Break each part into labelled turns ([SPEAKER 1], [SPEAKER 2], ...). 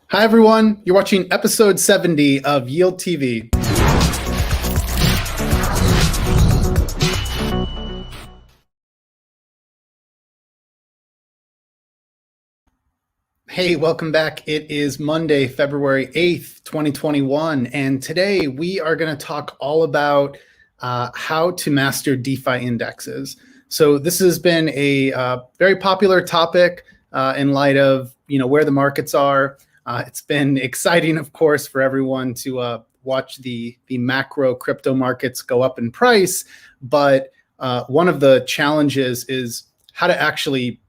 [SPEAKER 1] Hi, everyone. You're watching episode 70 of Yield TV. Hey, welcome back. It is Monday, February 8th, 2021. And today we are going to talk all about how to master DeFi indexes. So this has been a very popular topic in light of where the markets are. It's been exciting, of course, for everyone to watch the macro crypto markets go up in price. But one of the challenges is how to actually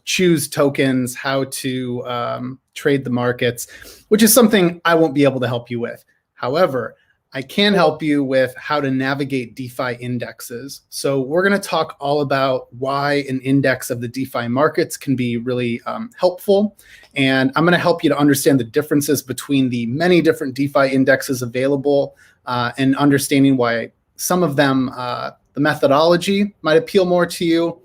[SPEAKER 1] choose tokens, how to trade the markets, which is something I won't be able to help you with. However, I can help you with how to navigate DeFi indexes. So we're going to talk all about why an index of the DeFi markets can be really helpful. And I'm going to help you to understand the differences between the many different DeFi indexes available and understanding why some of them, the methodology might appeal more to you,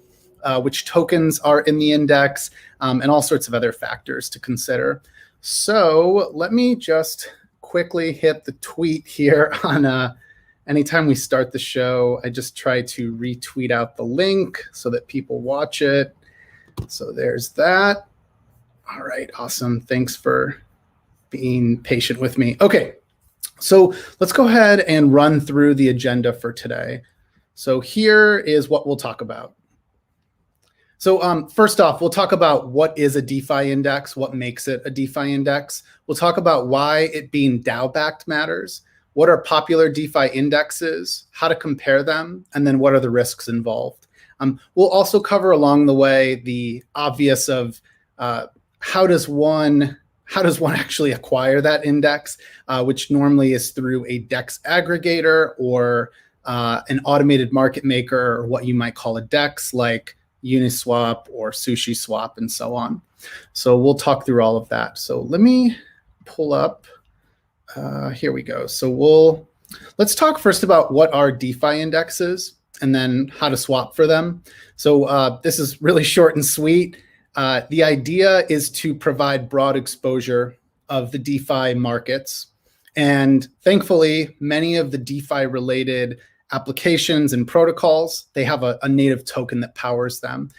[SPEAKER 1] which tokens are in the index, and all sorts of other factors to consider. So let me just quickly hit the tweet here on anytime we start the show. I just try to retweet out the link so that people watch it. So there's that. All right, awesome. Thanks for being patient with me. Okay, so let's go ahead and run through the agenda for today. So here is what we'll talk about. So first off, we'll talk about what is a DeFi index, what makes it a DeFi index. We'll talk about why it being DAO-backed matters, what are popular DeFi indexes, how to compare them, and then what are the risks involved. We'll also cover along the way the obvious of how does one actually acquire that index, which normally is through a DEX aggregator or an automated market maker, or what you might call a DEX, like Uniswap or SushiSwap and so on. So we'll talk through all of that. So let me pull up, here we go. So let's talk first about what are DeFi indexes and then how to swap for them. So this is really short and sweet. The idea is to provide broad exposure of the DeFi markets. And thankfully, many of the DeFi related applications and protocols, they have a native token that powers them.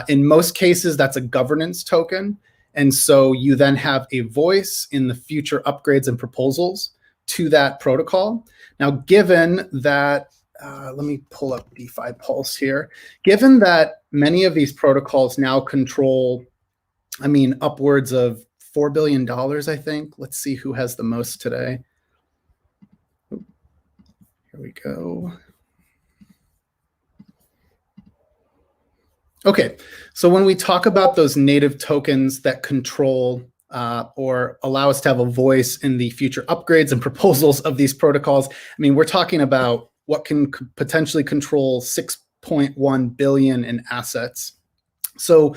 [SPEAKER 1] In most cases, that's a governance token. And so you then have a voice in the future upgrades and proposals to that protocol. Now, given that, let me pull up DeFi Pulse here. Given that many of these protocols now control, upwards of $4 billion, I think. Let's see who has the most today. Here we go. Okay, so when we talk about those native tokens that control or allow us to have a voice in the future upgrades and proposals of these protocols, we're talking about what can potentially control 6.1 billion in assets. So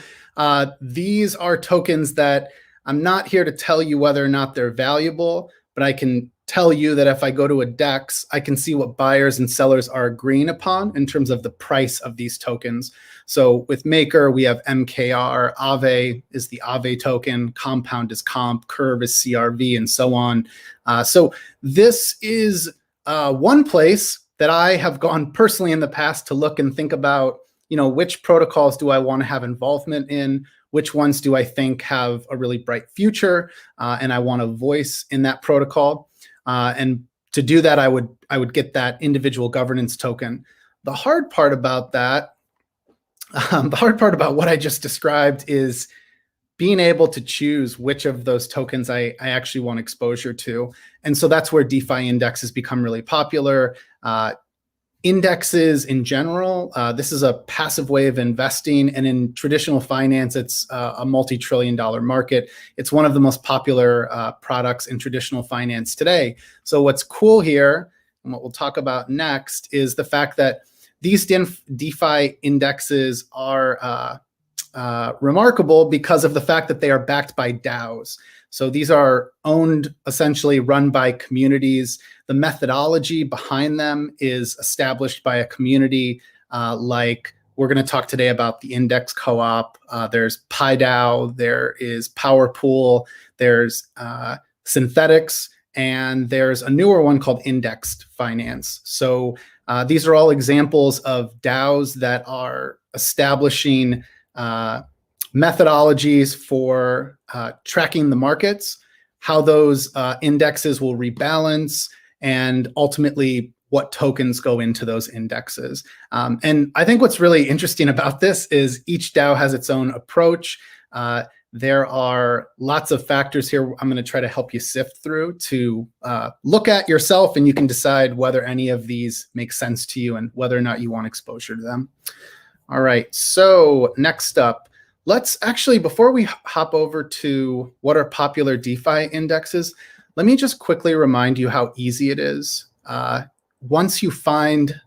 [SPEAKER 1] these are tokens that I'm not here to tell you whether or not they're valuable, but I can tell you that if I go to a DEX, I can see what buyers and sellers are agreeing upon in terms of the price of these tokens. So with Maker, we have MKR, Aave is the Aave token, Compound is Comp, Curve is CRV, and so on. So this is one place that I have gone personally in the past to look and think about, which protocols do I want to have involvement in, which ones do I think have a really bright future, and I want a voice in that protocol. And to do that, I would get that individual governance token. The hard part about that, the hard part about what I just described is being able to choose which of those tokens I actually want exposure to. And so that's where DeFi indexes become really popular. Indexes in general, this is a passive way of investing, and in traditional finance, it's a multi-trillion-dollar market. It's one of the most popular products in traditional finance today. So what's cool here, and what we'll talk about next, is the fact that these DeFi indexes are remarkable because of the fact that they are backed by DAOs. So these are owned, essentially run by communities. The methodology behind them is established by a community like we're going to talk today about the index co-op. There's PieDAO, there is Power Pool, there's synthetics, and there's a newer one called indexed finance. So these are all examples of DAOs that are establishing methodologies for tracking the markets, how those indexes will rebalance, and ultimately what tokens go into those indexes. And I think what's really interesting about this is each DAO has its own approach. There are lots of factors here I'm going to try to help you sift through to look at yourself, and you can decide whether any of these make sense to you and whether or not you want exposure to them. All right, so next up, let's actually, before we hop over to what are popular DeFi indexes, let me just quickly remind you how easy it is. Once you find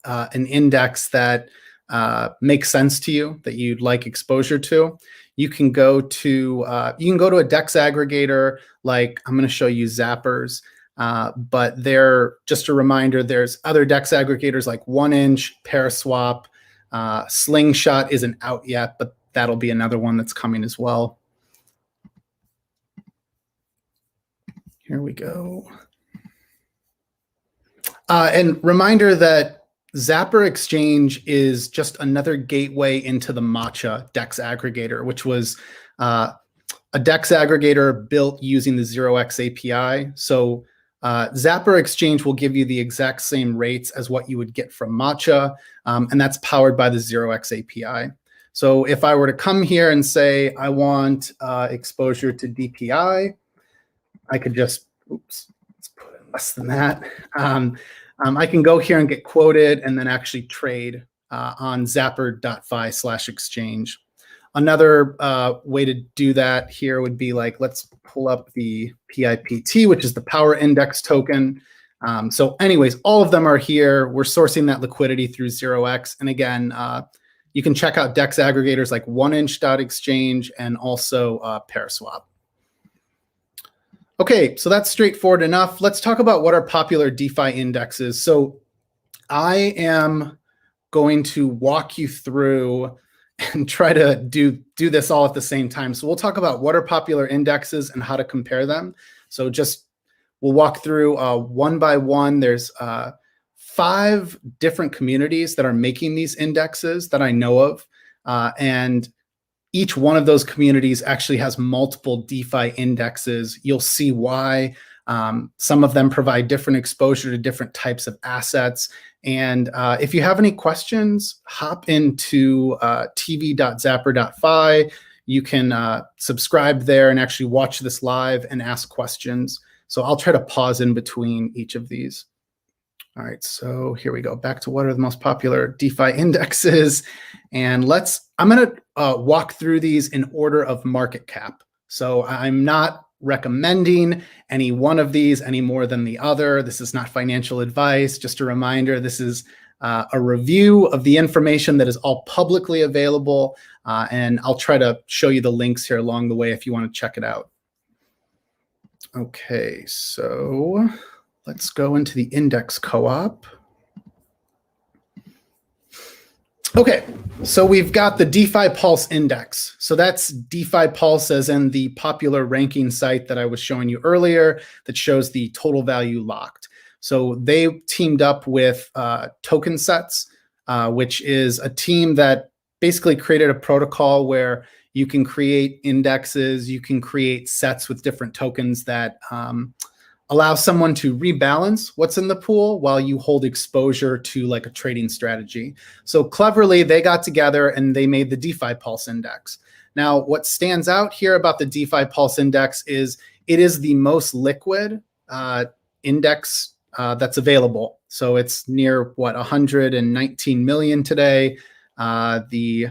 [SPEAKER 1] an index that makes sense to you, that you'd like exposure to, you can go to a DEX aggregator, like I'm going to show you Zappers, but there, just a reminder, there's other DEX aggregators like 1inch, Paraswap, Slingshot isn't out yet, but that'll be another one that's coming as well. Here we go. And reminder that Zapper Exchange is just another gateway into the Matcha DEX aggregator, which was a DEX aggregator built using the 0x API. So Zapper Exchange will give you the exact same rates as what you would get from Matcha, and that's powered by the 0x API. So if I were to come here and say I want exposure to DPI, I could just, oops, let's put in less than that. I can go here and get quoted and then actually trade on Zapper.fi/exchange. Another way to do that here would be like, let's pull up the PIPT, which is the Power Index token. So anyways, all of them are here. We're sourcing that liquidity through 0x. And again, you can check out DEX aggregators like 1inch.exchange and also Paraswap. Okay, so that's straightforward enough. Let's talk about what are popular DeFi indexes. So I am going to walk you through and try to do this all at the same time. So we'll talk about what are popular indexes and how to compare them. So we'll walk through one by one. There's 5 different communities that are making these indexes that I know of. And each one of those communities actually has multiple DeFi indexes. You'll see why. Some of them provide different exposure to different types of assets. And if you have any questions, hop into tv.zapper.fi. You can subscribe there and actually watch this live and ask questions. So I'll try to pause in between each of these. All right, so here we go. Back to what are the most popular DeFi indexes. And I'm going to walk through these in order of market cap. So I'm not recommending any one of these any more than the other. This is not financial advice. Just a reminder, this is a review of the information that is all publicly available. And I'll try to show you the links here along the way if you want to check it out. Okay, so let's go into the index co-op. Okay, so we've got the DeFi+L index. So that's DeFi+L as in the popular ranking site that I was showing you earlier that shows the total value locked. So they teamed up with Token Sets, which is a team that basically created a protocol where you can create indexes, you can create sets with different tokens that allow someone to rebalance what's in the pool while you hold exposure to like a trading strategy. So cleverly, they got together and they made the DeFi+L index. Now, what stands out here about the DeFi+L index is it is the most liquid index that's available. So it's near, what, 119 million today. The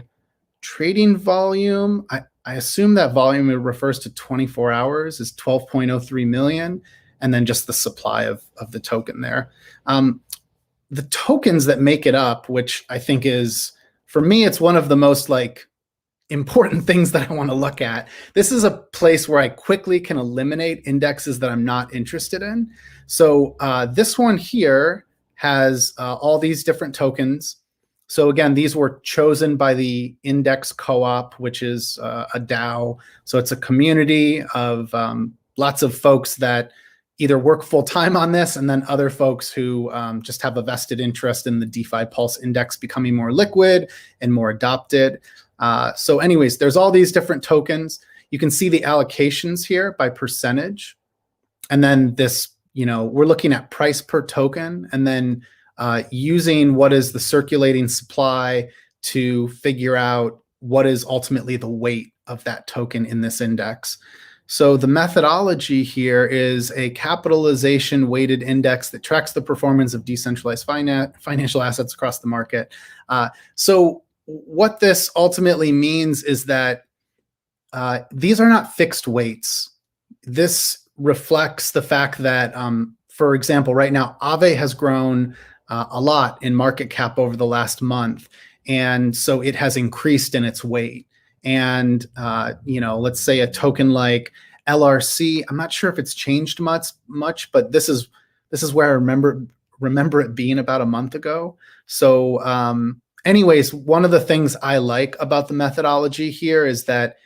[SPEAKER 1] trading volume, I assume that volume refers to 24 hours, is 12.03 million. And then just the supply of the token there. The tokens that make it up, which I think is, for me, it's one of the most like important things that I want to look at. This is a place where I quickly can eliminate indexes that I'm not interested in. So this one here has all these different tokens. So again, these were chosen by the Index Co-op, which is a DAO. So it's a community of lots of folks that either work full-time on this, and then other folks who just have a vested interest in the DeFi+L index becoming more liquid and more adopted. So anyways, there's all these different tokens. You can see the allocations here by percentage. And then this, we're looking at price per token, and then using what is the circulating supply to figure out what is ultimately the weight of that token in this index. So the methodology here is a capitalization weighted index that tracks the performance of decentralized financial assets across the market. So what this ultimately means is that these are not fixed weights. This reflects the fact that, for example, right now, Aave has grown a lot in market cap over the last month. And so it has increased in its weight. And, let's say a token like LRC, I'm not sure if it's changed much, but this is where I remember it being about a month ago. So anyways, one of the things I like about the methodology here is that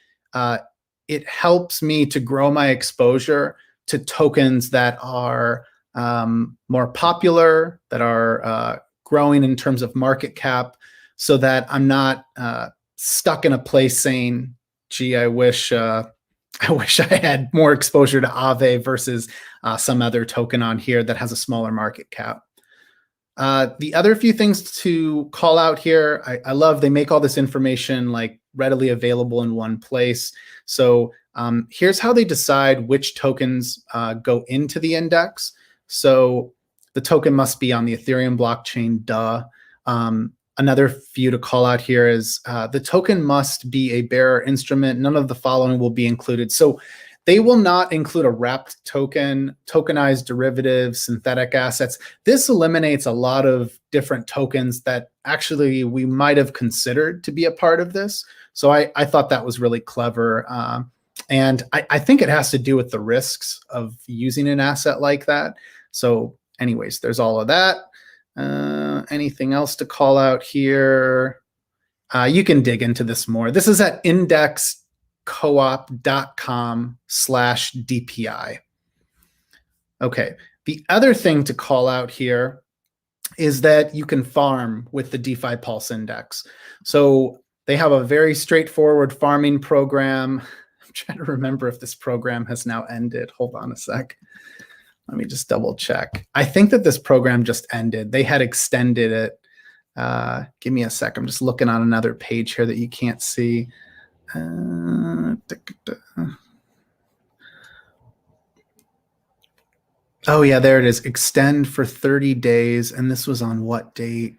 [SPEAKER 1] it helps me to grow my exposure to tokens that are more popular, that are growing in terms of market cap, so that I'm not stuck in a place saying, gee, I wish I had more exposure to Aave versus some other token on here that has a smaller market cap. The other few things to call out here, I love they make all this information like readily available in one place. So here's how they decide which tokens go into the index. So the token must be on the Ethereum blockchain, duh. Another few to call out here is the token must be a bearer instrument. None of the following will be included. So they will not include a wrapped token, tokenized derivatives, synthetic assets. This eliminates a lot of different tokens that actually we might have considered to be a part of this. So I thought that was really clever. And I think it has to do with the risks of using an asset like that. So anyways, there's all of that. Anything else to call out here? You can dig into this more. This is at indexcoop.com/DPI. Okay, the other thing to call out here is that you can farm with the DeFi+L index. So they have a very straightforward farming program. I'm trying to remember if this program has now ended. Hold on a sec. Let me just double check. I think that this program just ended. They had extended it. Give me a sec. I'm just looking on another page here that you can't see. Oh yeah, there it is. Extend for 30 days. And this was on what date?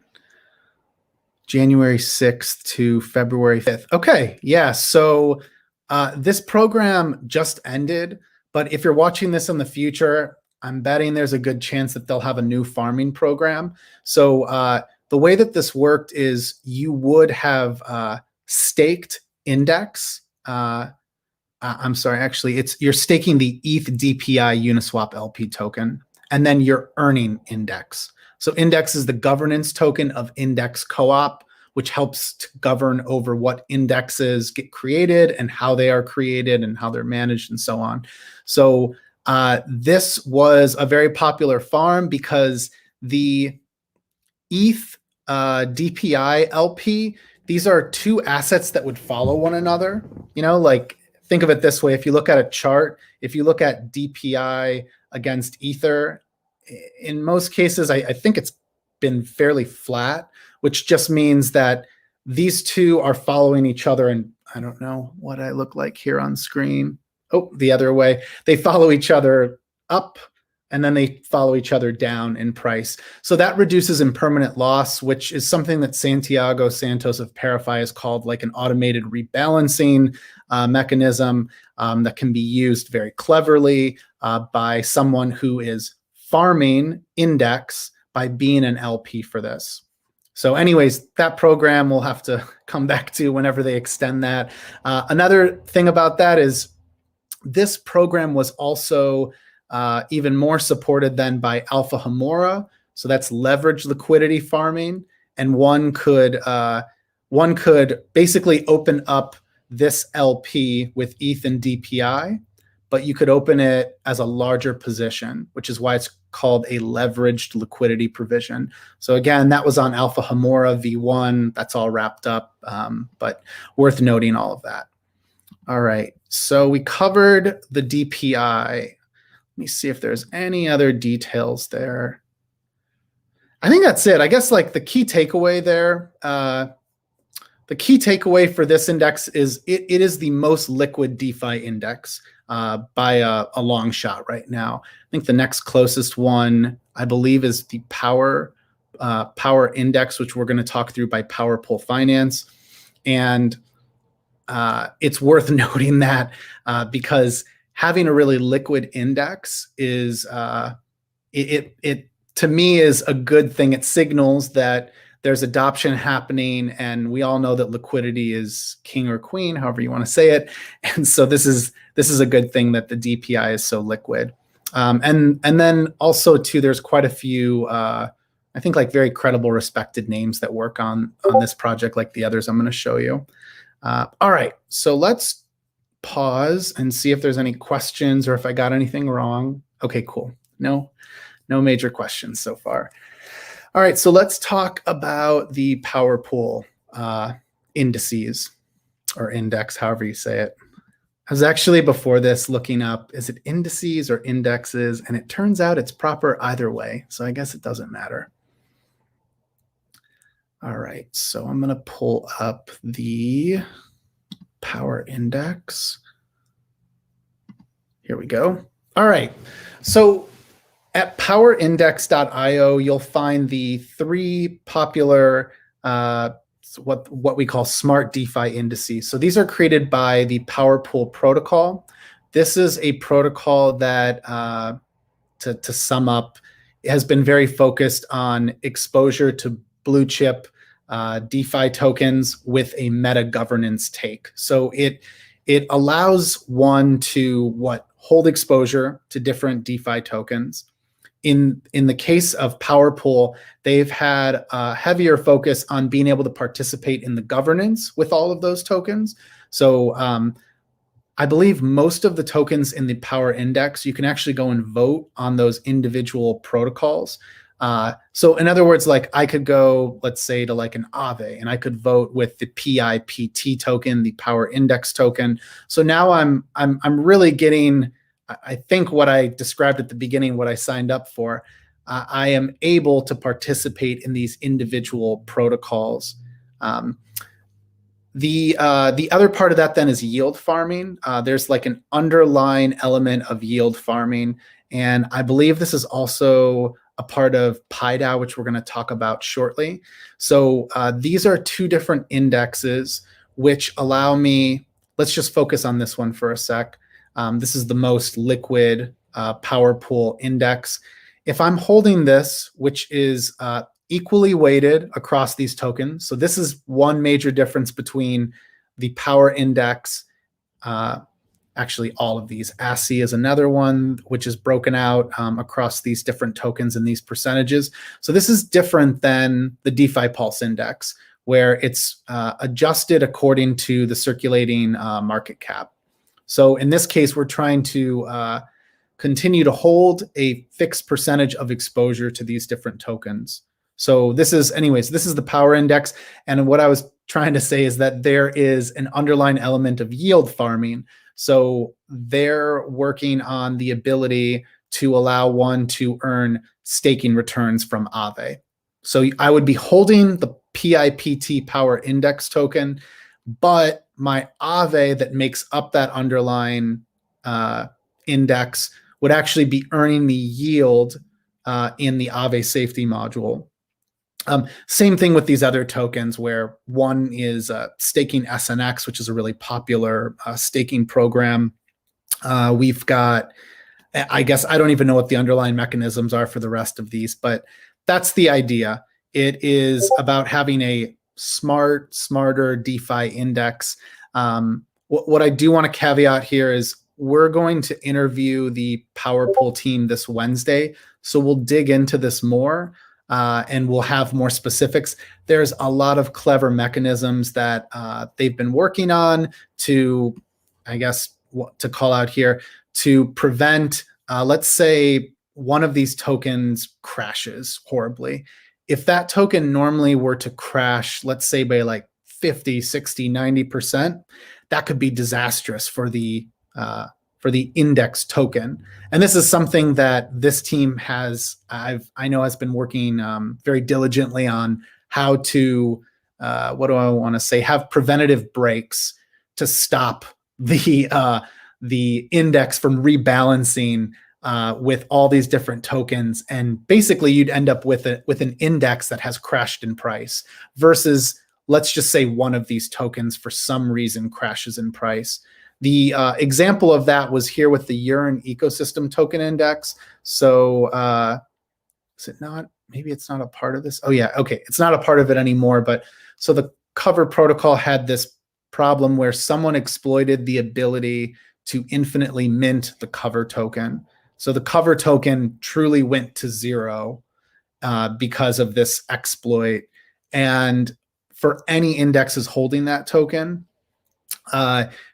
[SPEAKER 1] January 6th to February 5th. Okay, yeah. So this program just ended. But if you're watching this in the future, I'm betting there's a good chance that they'll have a new farming program. So the way that this worked is you would have staked index. I'm sorry, actually, you're staking the ETH DPI Uniswap LP token, and then you're earning index. So index is the governance token of Index Co-op, which helps to govern over what indexes get created and how they are created and how they're managed and so on. So this was a very popular farm because the ETH DPI LP, these are two assets that would follow one another. Like think of it this way. If you look at a chart, if you look at DPI against Ether, in most cases, I think it's been fairly flat, which just means that these two are following each other. And I don't know what I look like here on screen. Oh, the other way. They follow each other up, and then they follow each other down in price. So that reduces impermanent loss, which is something that Santiago Santos of PieDAO has called like an automated rebalancing mechanism that can be used very cleverly by someone who is farming index by being an LP for this. So anyways, that program we'll have to come back to whenever they extend that. Another thing about that is this program was also even more supported than by Alpha Homora. So that's leverage liquidity farming. and one could basically open up this LP with ETH and DPI, but you could open it as a larger position, which is why it's called a leveraged liquidity provision. So again, that was on Alpha Hamora V1. That's all wrapped up, but worth noting all of that. All right, so we covered the DPI. Let me see if there's any other details there. I think that's it. I guess like the key takeaway there, the key takeaway for this index is it is the most liquid DeFi index by a long shot right now. I think the next closest one, I believe, is the Power Index, which we're going to talk through by PowerPool Finance. And it's worth noting that because having a really liquid index is, it to me is a good thing. It signals that there's adoption happening, and we all know that liquidity is king or queen, however you want to say it. And so this is a good thing that the DPI is so liquid. And then also too, there's quite a few, I think like very credible, respected names that work on this project, like the others I'm going to show you. All right, so let's pause and see if there's any questions or if I got anything wrong. Okay, cool. No major questions so far. All right, so let's talk about the PowerPool indices or index, however you say it. I was actually before this looking up, is it indices or indexes? And it turns out it's proper either way. So I guess it doesn't matter. All right, so I'm gonna pull up the Power Index. Here we go. All right, so at powerindex.io, you'll find the three popular what we call smart DeFi indices. So these are created by the PowerPool protocol. This is a protocol that, to sum up, has been very focused on exposure to blue chip DeFi tokens with a meta governance take. So it allows one to hold exposure to different DeFi tokens. In the case of PowerPool, they've had a heavier focus on being able to participate in the governance with all of those tokens. So I believe most of the tokens in the Power Index, you can actually go and vote on those individual protocols. So in other words, like I could go, let's say, to like an Aave, and I could vote with the PIPT token, the Power Index token. So now I'm really getting, I think what I described at the beginning, what I signed up for, I am able to participate in these individual protocols. The other part of that then is yield farming. There's like an underlying element of yield farming. And I believe this is also a part of PieDAO, which we're going to talk about shortly. So these are two different indexes which allow me, let's just focus on this one for a sec. This is the most liquid PowerPool index. If I'm holding this, which is equally weighted across these tokens, so this is one major difference between the Power Index, actually all of these. ASCII is another one, which is broken out across these different tokens and these percentages. So this is different than the DeFi+L index, where it's adjusted according to the circulating market cap. So in this case, we're trying to continue to hold a fixed percentage of exposure to these different tokens. So this is, anyways, this is the Power Index. And what I was trying to say is that there is an underlying element of yield farming. So they're working on the ability to allow one to earn staking returns from Aave. So I would be holding the PIPT Power Index token, but my Aave that makes up that underlying index would actually be earning the yield in the Aave safety module. Same thing with these other tokens, where one is staking SNX, which is a really popular staking program. We've got, I guess, I don't even know what the underlying mechanisms are for the rest of these, but that's the idea. It is about having a smarter DeFi index. What I do want to caveat here is we're going to interview the PowerPool team this Wednesday, so we'll dig into this more. and we'll have more specifics. There's a lot of clever mechanisms that they've been working on to, I guess, what to call out here, to prevent, let's say, one of these tokens crashes horribly. If that token normally were to crash, let's say by like 50, 60, 90%, that could be disastrous for the index token. And this is something that this team has, I know has been working very diligently on how to, what do I want to say, have preventative breaks to stop the index from rebalancing with all these different tokens, and basically you'd end up with an index that has crashed in price versus, let's just say, one of these tokens for some reason crashes in price. The example of that was here with the Urine ecosystem token index. So is it not? Maybe it's not a part of this. Oh yeah, okay, it's not a part of it anymore. But so the Cover protocol had this problem where someone exploited the ability to infinitely mint the Cover token. So the Cover token truly went to zero because of this exploit. And for any indexes holding that token,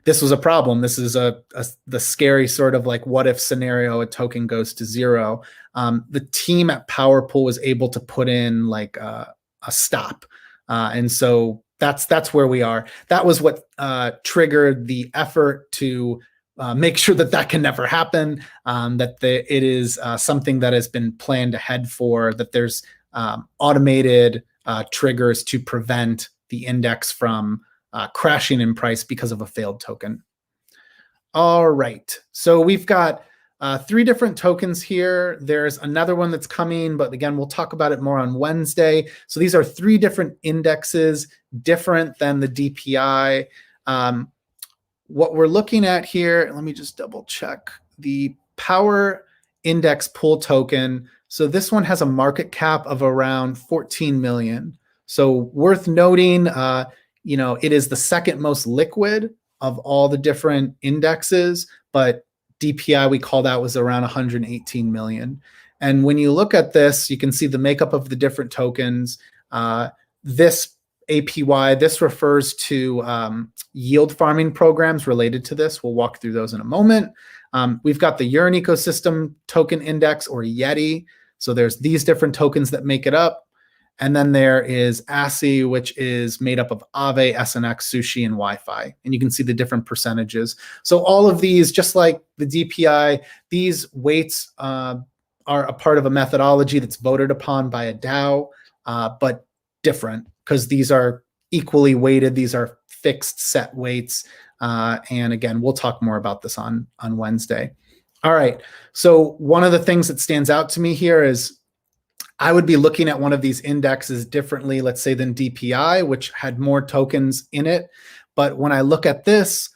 [SPEAKER 1] this was a problem. This is the scary sort of like what if scenario, a token goes to zero. The team at PowerPool was able to put in like a stop. And so that's where we are. That was what triggered the effort to make sure that that can never happen, that it is something that has been planned ahead for, that there's automated triggers to prevent the index from crashing in price because of a failed token. All right, so we've got 3 different tokens here. There's another one that's coming, but again, we'll talk about it more on Wednesday. So these are 3 different indexes, different than the DPI. What we're looking at here, let me just double check, the Power Index Pool token. So this one has a market cap of around 14 million. So worth noting, you know, it is the second most liquid of all the different indexes, but DPI we called out was around 118 million. And when you look at this, you can see the makeup of the different tokens. This APY, this refers to yield farming programs related to this. We'll walk through those in a moment. We've got the Urine ecosystem token index, or YETI. So there's these different tokens that make it up. And then there is ASI, which is made up of Aave, SNX, Sushi, and Wi-Fi. And you can see the different percentages. So all of these, just like the DPI, these weights are a part of a methodology that's voted upon by a DAO, but different because these are equally weighted. These are fixed set weights. And again, we'll talk more about this on Wednesday. All right. So one of the things that stands out to me here is I would be looking at one of these indexes differently, let's say, than DPI, which had more tokens in it. But when I look at this,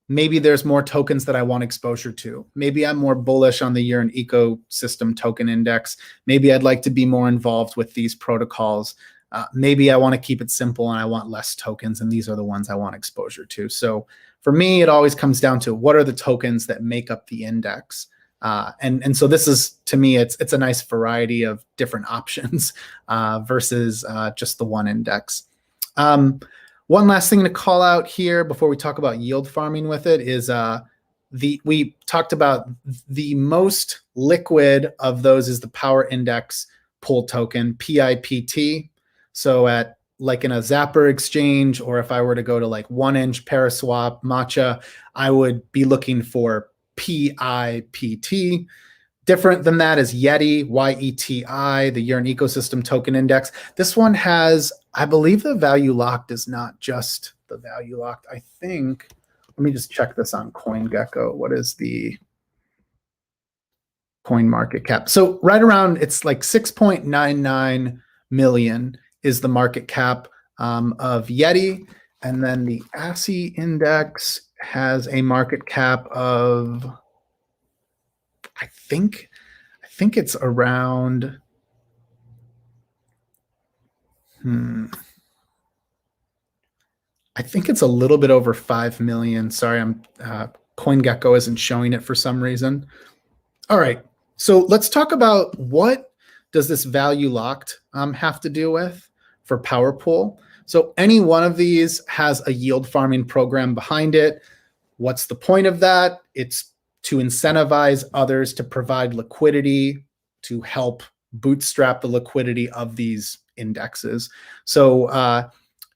[SPEAKER 1] maybe there's more tokens that I want exposure to. Maybe I'm more bullish on the Urine ecosystem token index. Maybe I'd like to be more involved with these protocols. Maybe I want to keep it simple and I want less tokens, and these are the ones I want exposure to. So for me, it always comes down to what are the tokens that make up the index. And so this is, to me, it's a nice variety of different options versus just the one index. One last thing to call out here before we talk about yield farming with it is we talked about the most liquid of those is the Power Index Pool token, PIPT. So at like in a Zapper exchange, or if I were to go to like 1inch, Paraswap, Matcha, I would be looking for PIPT. Different than that is YETI, YETI, the Urine Ecosystem Token Index. This one has, I believe the value locked is not just the value locked. I think, let me just check this on CoinGecko. What is the coin market cap? So right around, it's like 6.99 million is the market cap of YETI. And then the ASI index has a market cap of, I think it's around, I think it's a little bit over 5 million. Sorry, CoinGecko isn't showing it for some reason. All right, so let's talk about what does this value locked have to do with for Power Pool? So any one of these has a yield farming program behind it. What's the point of that? It's to incentivize others to provide liquidity to help bootstrap the liquidity of these indexes. So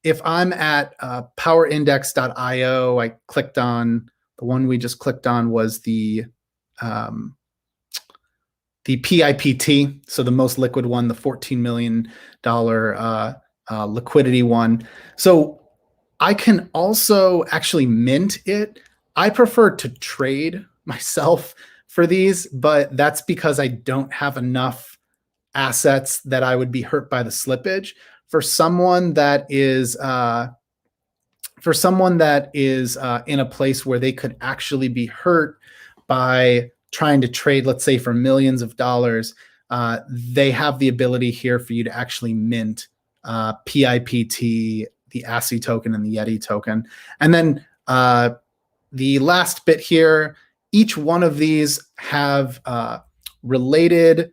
[SPEAKER 1] if I'm at powerindex.io, I clicked on the one we just clicked on was the PIPT, so the most liquid one, the $14 million liquidity one. So I can also actually mint it. I prefer to trade myself for these, but that's because I don't have enough assets that I would be hurt by the slippage. For someone that is in a place where they could actually be hurt by trying to trade, let's say for millions of dollars, they have the ability here for you to actually mint PIPT, the ASCII token, and the Yeti token. And then the last bit here, each one of these have related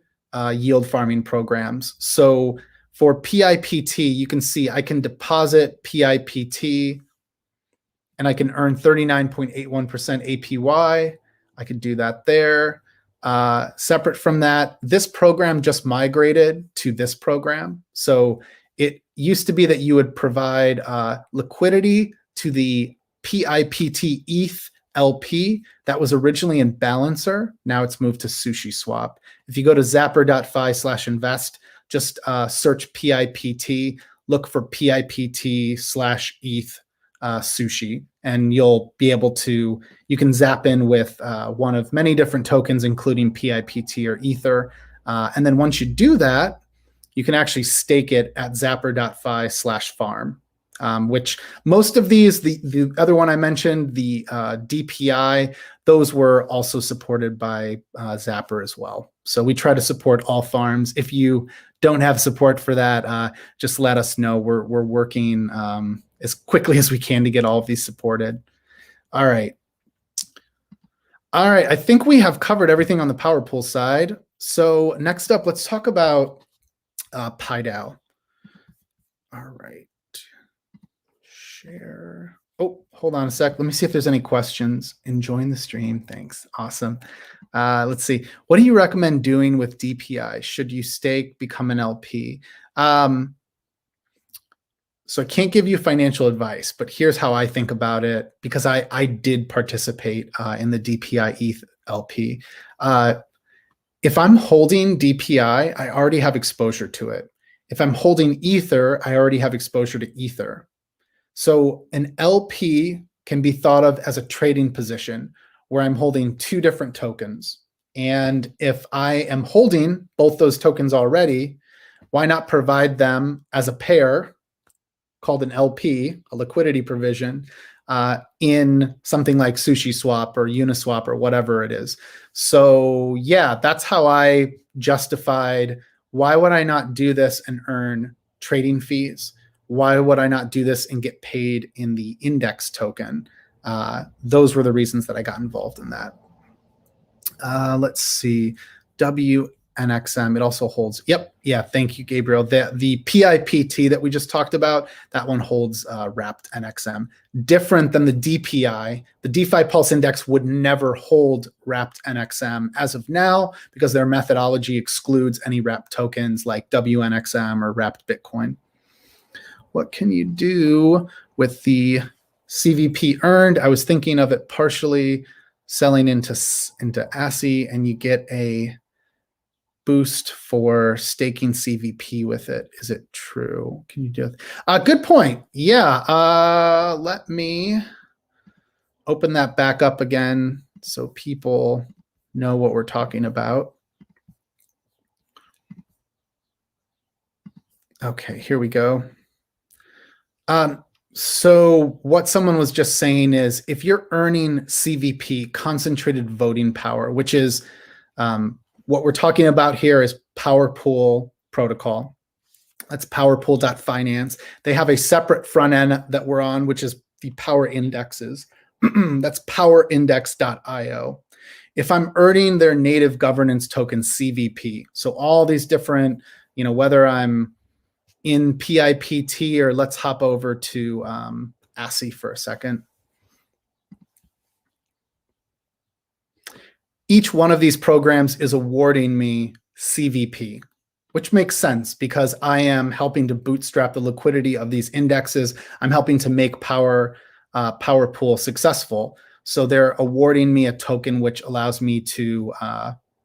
[SPEAKER 1] yield farming programs. So for PIPT, you can see I can deposit PIPT and I can earn 39.81% APY. I could do that there. Separate from that, this program just migrated to this program. So it used to be that you would provide liquidity to the PIPT ETH LP that was originally in Balancer. Now it's moved to Sushi Swap. If you go to Zapper.fi/invest, just search PIPT, look for PIPT/ETH Sushi, and you'll be able to, you can zap in with one of many different tokens, including PIPT or Ether. And then once you do that, you can actually stake it at Zapper.fi/farm. Which most of these, the other one I mentioned, the DPI, those were also supported by Zapper as well. So we try to support all farms. If you don't have support for that, just let us know. We're working as quickly as we can to get all of these supported. All right. I think we have covered everything on the Power Pool side. So next up, let's talk about PieDAO. All right. Share. Oh, hold on a sec. Let me see if there's any questions. Enjoying the stream. Thanks. Awesome. Let's see. What do you recommend doing with DPI? Should you stake, become an LP? So I can't give you financial advice, but here's how I think about it, because I did participate in the DPI ETH LP. If I'm holding DPI, I already have exposure to it. If I'm holding Ether, I already have exposure to Ether. So an LP can be thought of as a trading position where I'm holding two different tokens. And if I am holding both those tokens already, why not provide them as a pair called an LP, a liquidity provision, in something like Sushi Swap or Uniswap or whatever it is. So yeah, that's how I justified, why would I not do this and earn trading fees? Why would I not do this and get paid in the index token? Those were the reasons that I got involved in that. Let's see, WNXM, it also holds, yep, yeah, thank you, Gabriel. The PIPT that we just talked about, that one holds wrapped NXM. Different than the DPI, the DeFi+L index would never hold wrapped NXM as of now, because their methodology excludes any wrapped tokens like WNXM or wrapped Bitcoin. What can you do with the CVP earned? I was thinking of it partially selling into ASCII, and you get a boost for staking CVP with it. Is it true? Can you do it? Good point. Yeah. Let me open that back up again so people know what we're talking about. Okay, here we go. So what someone was just saying is, if you're earning CVP, concentrated voting power, which is what we're talking about here is Power Pool protocol. That's powerpool.finance. They have a separate front end that we're on, which is the power indexes. That's powerindex.io. if I'm earning their native governance token CVP. So all these different, whether I'm in PIPT or let's hop over to ASI for a second. Each one of these programs is awarding me CVP, which makes sense because I am helping to bootstrap the liquidity of these indexes. I'm helping to make Power Pool successful. So they're awarding me a token which allows me to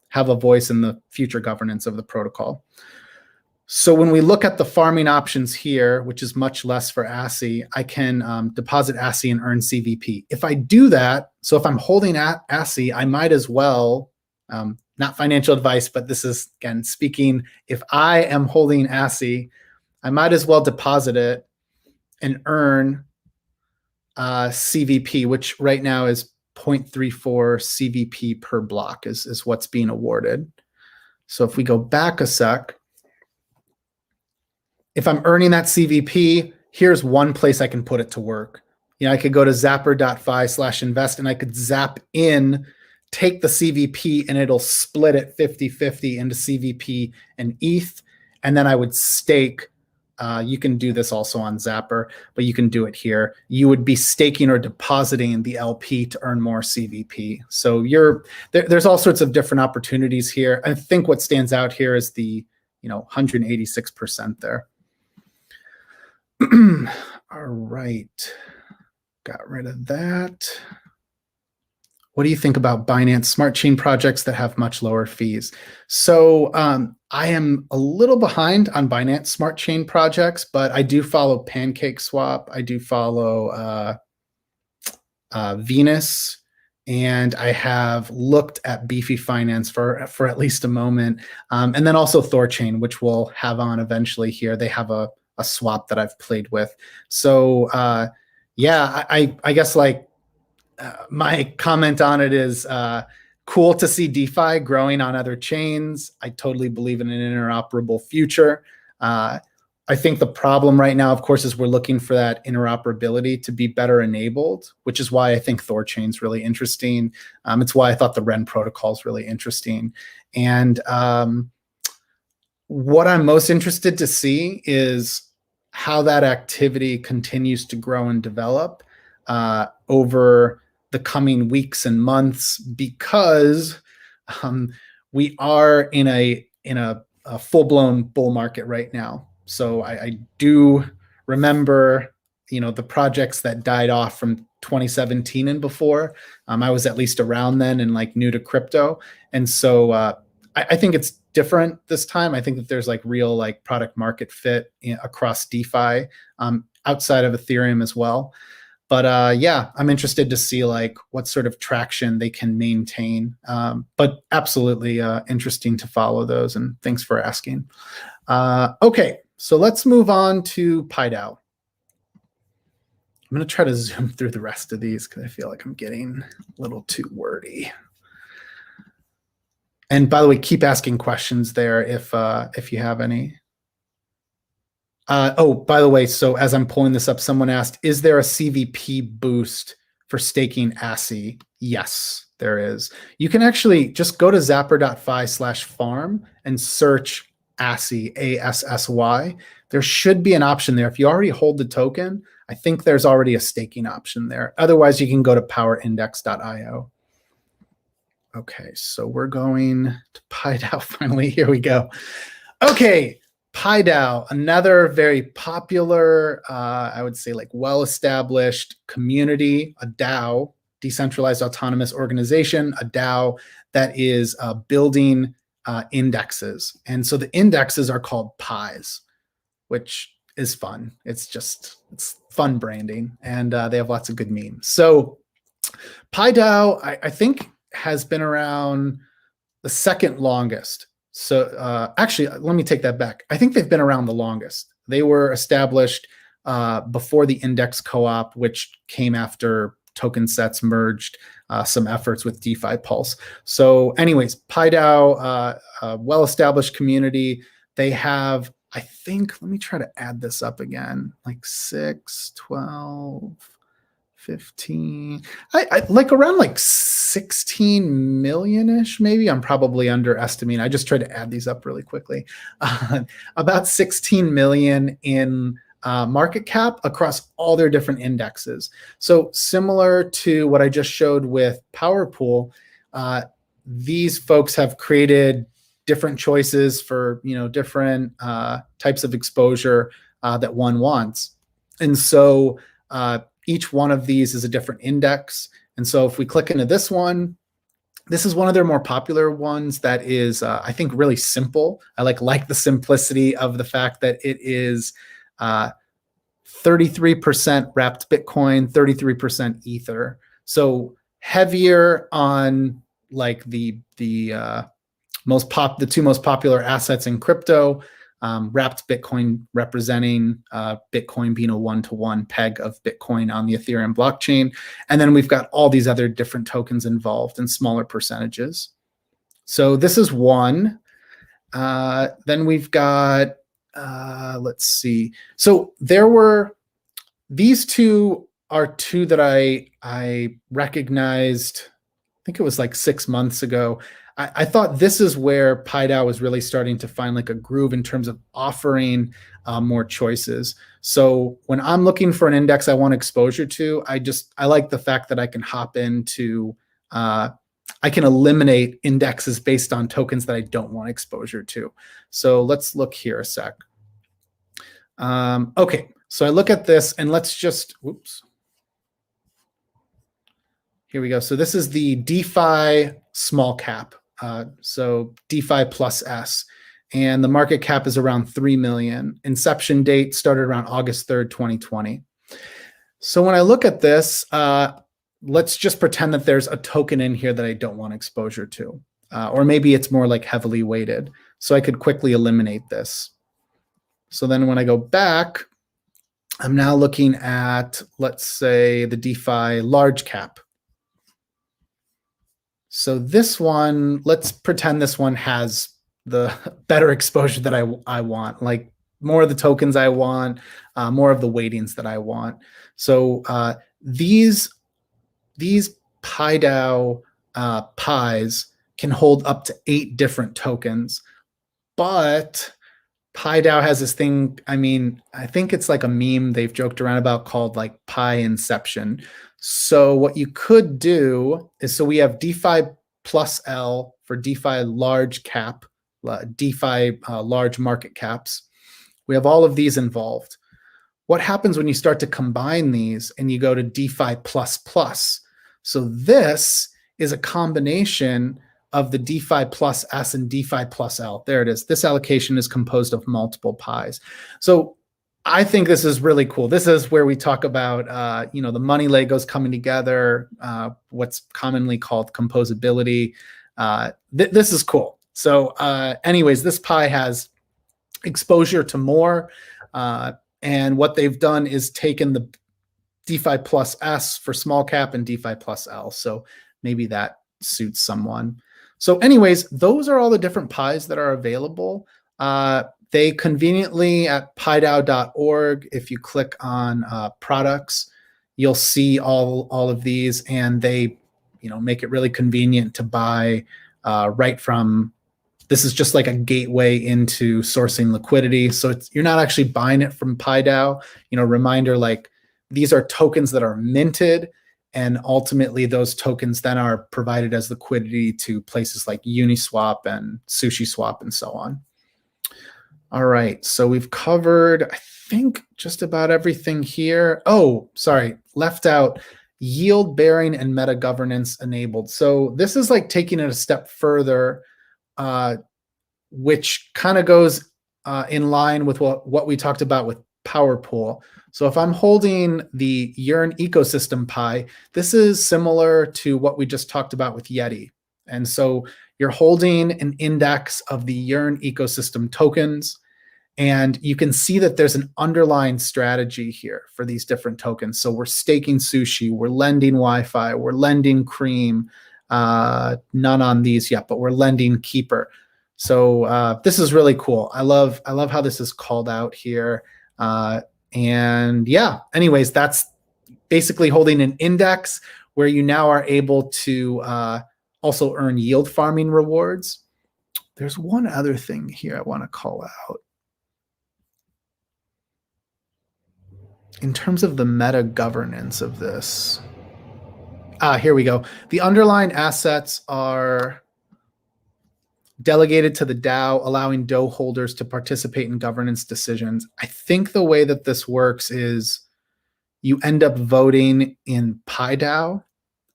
[SPEAKER 1] have a voice in the future governance of the protocol. So when we look at the farming options here, which is much less for ASI, I can deposit ASI and earn CVP. If I do that, so if I'm holding ASI, I might as well, not financial advice, but this is, again, speaking, if I am holding ASI, I might as well deposit it and earn CVP, which right now is 0.34 CVP per block is what's being awarded. So if we go back a sec, if I'm earning that CVP, here's one place I can put it to work. I could go to Zapper.fi/invest and I could zap in, take the CVP, and it'll split it 50-50 into CVP and ETH. And then I would stake. You can do this also on Zapper, but you can do it here. You would be staking or depositing the LP to earn more CVP. So there's all sorts of different opportunities here. I think what stands out here is the 186% there. All right, got rid of that. What do you think about Binance Smart Chain projects that have much lower fees? So I am a little behind on Binance Smart Chain projects, but I do follow PancakeSwap. I do follow Venus, and I have looked at Beefy Finance for at least a moment, and then also Thorchain, which we'll have on eventually here. They have a swap that I've played with. So yeah, I guess my comment on it is cool to see DeFi growing on other chains. I totally believe in an interoperable future. I think the problem right now, of course, is we're looking for that interoperability to be better enabled, which is why I think Thorchain's really interesting. It's why I thought the Ren protocol is really interesting. And what I'm most interested to see is how that activity continues to grow and develop over the coming weeks and months, because we are in a full-blown bull market right now. So I do remember, the projects that died off from 2017 and before. I was at least around then and new to crypto, and so I think it's different this time. I think that there's real product market fit across DeFi, outside of Ethereum as well. But yeah, I'm interested to see what sort of traction they can maintain. But absolutely interesting to follow those, and thanks for asking. Okay, so let's move on to PieDAO. I'm going to try to zoom through the rest of these because I feel like I'm getting a little too wordy. And by the way, keep asking questions there if you have any. Oh, by the way, so as I'm pulling this up, someone asked, is there a CVP boost for staking ASI? Yes, there is. You can actually just go to Zapper.fi/farm and search ASI, ASSY. There should be an option there. If you already hold the token, I think there's already a staking option there. Otherwise, you can go to powerindex.io. Okay, so we're going to PieDAO finally. Here we go. Okay, PieDAO, another very popular, I would say well-established community, a DAO, decentralized autonomous organization, a DAO that is building indexes. And so the indexes are called pies, which is fun. It's fun branding, and they have lots of good memes. So PieDAO, I think, has been around the second longest. So actually, let me take that back. I think they've been around the longest. They were established before the index co-op, which came after token sets merged some efforts with DEFI+L. So anyways, PieDAO, a well-established community. They have, I think, let me try to add this up again, 6, 12, 15, around 16 million-ish, maybe. I'm probably underestimating. I just tried to add these up really quickly. About 16 million in market cap across all their different indexes. So similar to what I just showed with PowerPool, these folks have created different choices for different types of exposure that one wants. And so each one of these is a different index. And so if we click into this one, this is one of their more popular ones that is, I think, really simple. I like the simplicity of the fact that it is 33% wrapped Bitcoin, 33% Ether. So heavier on like the two most popular assets in crypto. Wrapped Bitcoin representing Bitcoin being a 1-to-1 peg of Bitcoin on the Ethereum blockchain. And then we've got all these other different tokens involved in smaller percentages. So this is one. Then we've got, let's see. So these two are two that I recognized, I think it was like 6 months ago. I thought this is where PieDAO was really starting to find like a groove in terms of offering more choices. So when I'm looking for an index I want exposure to, I like the fact that I can hop into, I can eliminate indexes based on tokens that I don't want exposure to. So let's look here a sec. Okay, so I look at this and let's just, whoops. Here we go. So this is the DeFi small cap. So DEFI+S, and the market cap is around 3 million. Inception date started around August 3rd, 2020. So when I look at this, let's just pretend that there's a token in here that I don't want exposure to, or maybe it's more like heavily weighted. So I could quickly eliminate this. So then when I go back, I'm now looking at, let's say, the DeFi large cap. So this one, let's pretend this one has the better exposure that I want, like more of the tokens I want, more of the weightings that I want. So these PieDAO pies can hold up to 8 different tokens, but PieDAO has this thing, I mean, I think it's like a meme they've joked around about called like Pie Inception. So what you could do is, so we have DEFI+L for DeFi large cap, DeFi large market caps. We have all of these involved. What happens when you start to combine these and you go to DEFI++? So this is a combination of the DEFI+S and DEFI+L. There it is. This allocation is composed of multiple pies. So I think this is really cool. This is where we talk about, the money Legos coming together, what's commonly called composability. This is cool. So anyways, this pie has exposure to more. And what they've done is taken the DEFI+S for small cap and DEFI+L. So maybe that suits someone. So anyways, those are all the different pies that are available. They conveniently at PieDAO.org, if you click on products, you'll see all of these, and they make it really convenient to buy right from, this is just like a gateway into sourcing liquidity. So you're not actually buying it from PieDAO. Reminder, like these are tokens that are minted, and ultimately those tokens then are provided as liquidity to places like Uniswap and SushiSwap and so on. All right, so we've covered, I think, just about everything here. Oh, sorry, left out yield bearing and meta governance enabled. So this is like taking it a step further, which kind of goes in line with what we talked about with PowerPool. So if I'm holding the Yearn ecosystem pie, this is similar to what we just talked about with Yeti. And so you're holding an index of the Yearn ecosystem tokens, and you can see that there's an underlying strategy here for these different tokens. So we're staking Sushi, we're lending Wi-Fi, we're lending Cream, none on these yet, but we're lending Keeper. So this is really cool. I love how this is called out here. And yeah, anyways, that's basically holding an index where you now are able to also earn yield farming rewards. There's one other thing here I want to call out. In terms of the meta governance of this, here we go. The underlying assets are delegated to the DAO, allowing DAO holders to participate in governance decisions. I think the way that this works is you end up voting in PieDAO,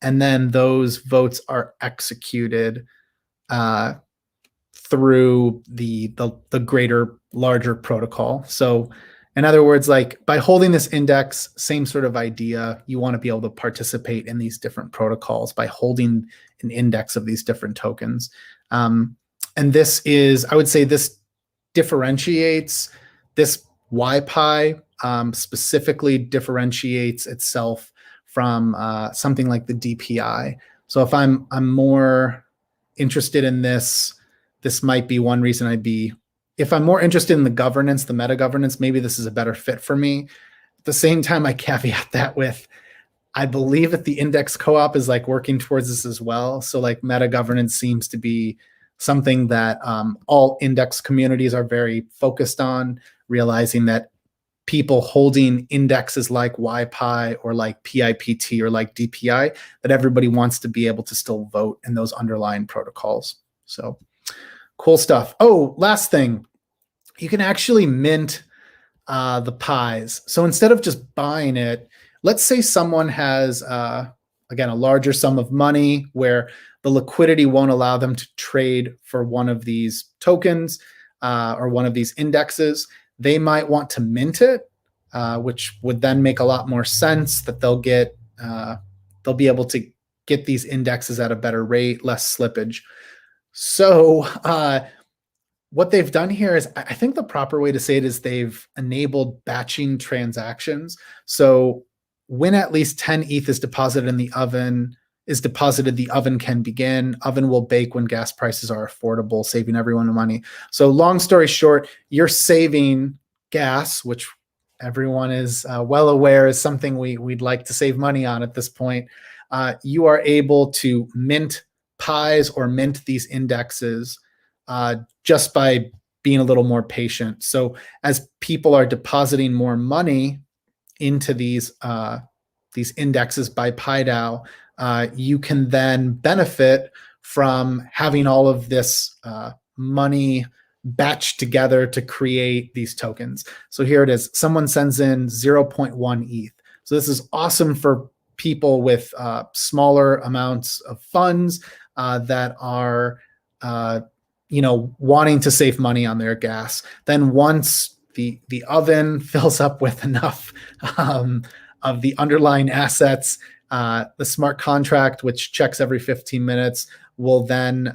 [SPEAKER 1] and then those votes are executed through the greater, larger protocol. So in other words, like by holding this index, same sort of idea, you want to be able to participate in these different protocols by holding an index of these different tokens. And this is, I would say this differentiates, this YPI specifically differentiates itself from something like the DPI. So if I'm more interested in this, this might be one reason I'd be, if I'm more interested in the governance, the meta governance, maybe this is a better fit for me. At the same time, I caveat that with, I believe that the index co-op is like working towards this as well. So like meta governance seems to be something that all index communities are very focused on, realizing that people holding indexes like YPI or like PIPT or like DPI, that everybody wants to be able to still vote in those underlying protocols. So cool stuff. Oh, last thing, you can actually mint the pies. So instead of just buying it, let's say someone has, again, a larger sum of money where the liquidity won't allow them to trade for one of these tokens or one of these indexes. They might want to mint it, which would then make a lot more sense that they'll be able to get these indexes at a better rate, less slippage. So what they've done here is, I think the proper way to say it is they've enabled batching transactions. So when at least 10 ETH is deposited in the oven, the oven can begin. Oven will bake when gas prices are affordable, saving everyone money. So long story short, you're saving gas, which everyone is well aware is something we'd like to save money on at this point. You are able to mint pies or mint these indexes just by being a little more patient. So as people are depositing more money into these indexes by PieDAO, you can then benefit from having all of this money batched together to create these tokens. So here it is. Someone sends in 0.1 ETH. So this is awesome for people with smaller amounts of funds that are wanting to save money on their gas. Then once the oven fills up with enough of the underlying assets, the smart contract, which checks every 15 minutes, will then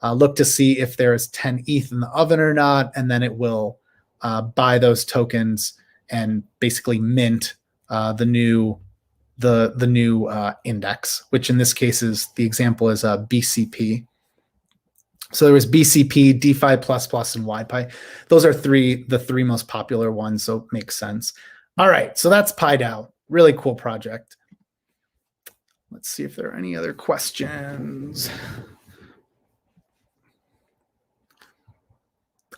[SPEAKER 1] look to see if there's 10 ETH in the oven or not, and then it will buy those tokens and basically mint the new index, which in this case is, the example is BCP. So there was BCP, DeFi++, and YPI. Those are the three most popular ones, so it makes sense. All right, so that's PieDAO. Really cool project. Let's see if there are any other questions.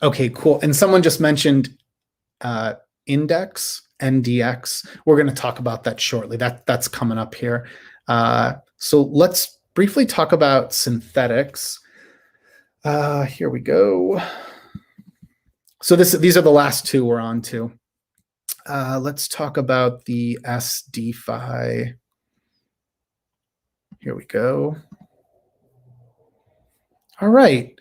[SPEAKER 1] Okay, cool. And someone just mentioned index, NDX. We're going to talk about that shortly. That's coming up here. So let's briefly talk about synthetics. Here we go. So these are the last two we're on to. Let's talk about the SDeFi. Here we go. All right.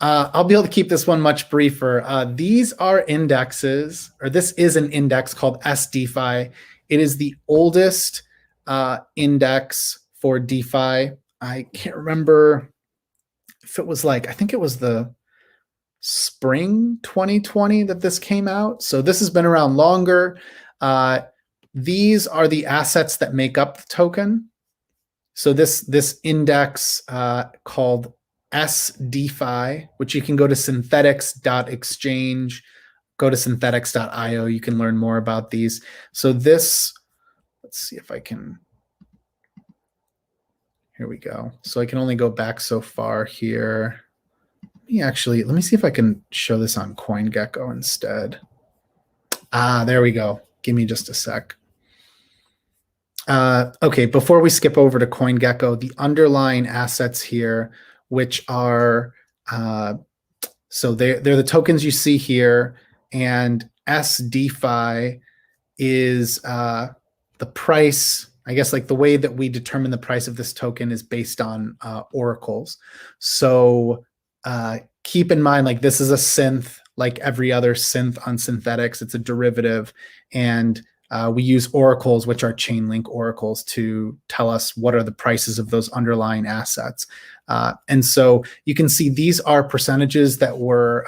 [SPEAKER 1] I'll be able to keep this one much briefer. These are indexes, or this is an index called SDeFi. It is the oldest index for DeFi. I can't remember if it was I think it was the spring 2020 that this came out. So this has been around longer. These are the assets that make up the token. So this index called SDeFi, which you can go to synthetics.exchange, go to synthetics.io. You can learn more about these. So this, let's see if I can Here we go. So I can only go back so far here. Let me see if I can show this on CoinGecko instead. There we go. Give me just a sec. Okay, before we skip over to CoinGecko, the underlying assets here, which are, so they're the tokens you see here, and SDeFi is the price. I guess like the way that we determine the price of this token is based on oracles. So keep in mind, like this is a synth, like every other synth on synthetics. It's a derivative, and we use oracles, which are chain link oracles, to tell us what are the prices of those underlying assets. And so you can see these are percentages that were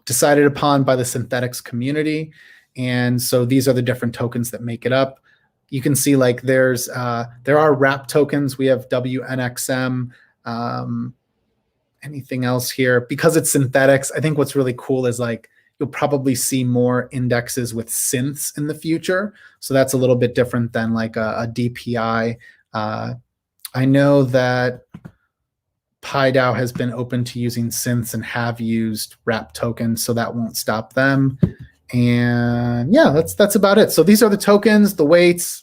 [SPEAKER 1] decided upon by the synthetics community. And so these are the different tokens that make it up. You can see like there are wrap tokens. We have WNXM. Anything else here? Because it's synthetics, I think what's really cool is like you'll probably see more indexes with synths in the future. So that's a little bit different than like a DPI. I know that PieDAO has been open to using synths and have used wrap tokens, so that won't stop them. And yeah, that's about it. So these are the tokens, the weights.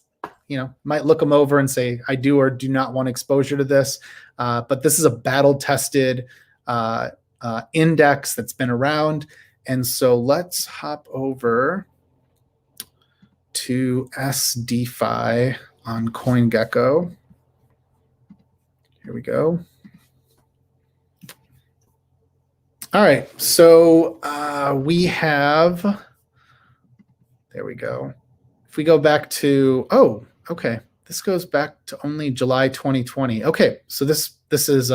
[SPEAKER 1] Might look them over and say, I do or do not want exposure to this. But this is a battle-tested index that's been around. And so let's hop over to SDeFi on CoinGecko. Here we go. All right, so we have, there we go. If we go back to, okay, this goes back to only July 2020. Okay, so this is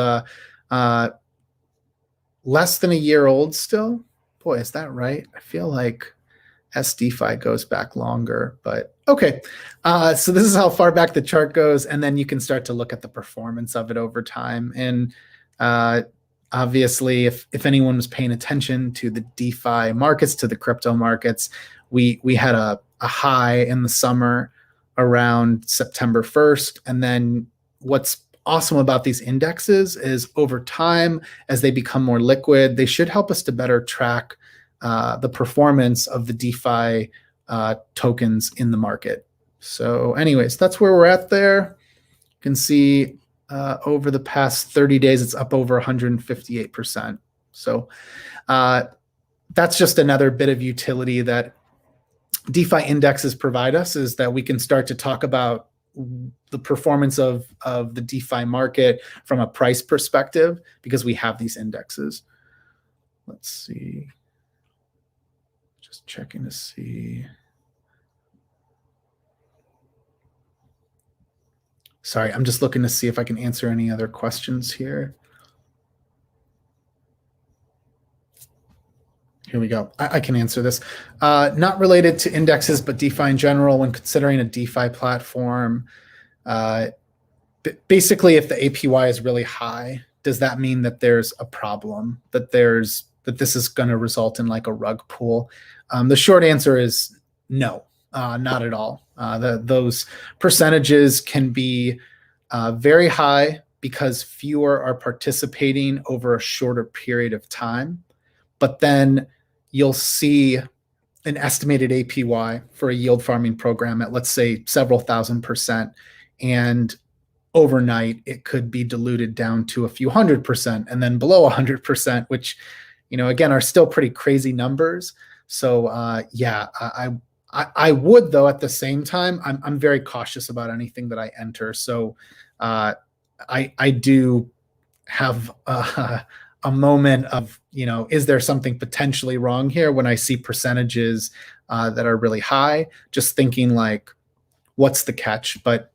[SPEAKER 1] less than a year old still. Boy, is that right? I feel like SDeFi goes back longer, but okay. So this is how far back the chart goes, and then you can start to look at the performance of it over time. And obviously, if anyone was paying attention to the DeFi markets, to the crypto markets, we had a high in the summer around September 1st. And then what's awesome about these indexes is over time, as they become more liquid, they should help us to better track the performance of the DeFi tokens in the market. So anyways, that's where we're at there. You can see over the past 30 days, it's up over 158%. So that's just another bit of utility that DeFi indexes provide us, is that we can start to talk about the performance of the DeFi market from a price perspective because we have these indexes. Let's see. Just checking to see. Sorry, I'm just looking to see if I can answer any other questions here. Here we go. I can answer this. Not related to indexes, but DeFi in general, when considering a DeFi platform, basically if the APY is really high, does that mean that there's a problem, that this is going to result in like a rug pull? The short answer is no, not at all. Those percentages can be very high because fewer are participating over a shorter period of time. But then you'll see an estimated APY for a yield farming program at, let's say, several thousand%. And overnight, it could be diluted down to a few 100% and then below 100%, which, again, are still pretty crazy numbers. So yeah, I would, though, at the same time, I'm very cautious about anything that I enter. So I do have a moment of, is there something potentially wrong here when I see percentages that are really high, just thinking like, what's the catch? But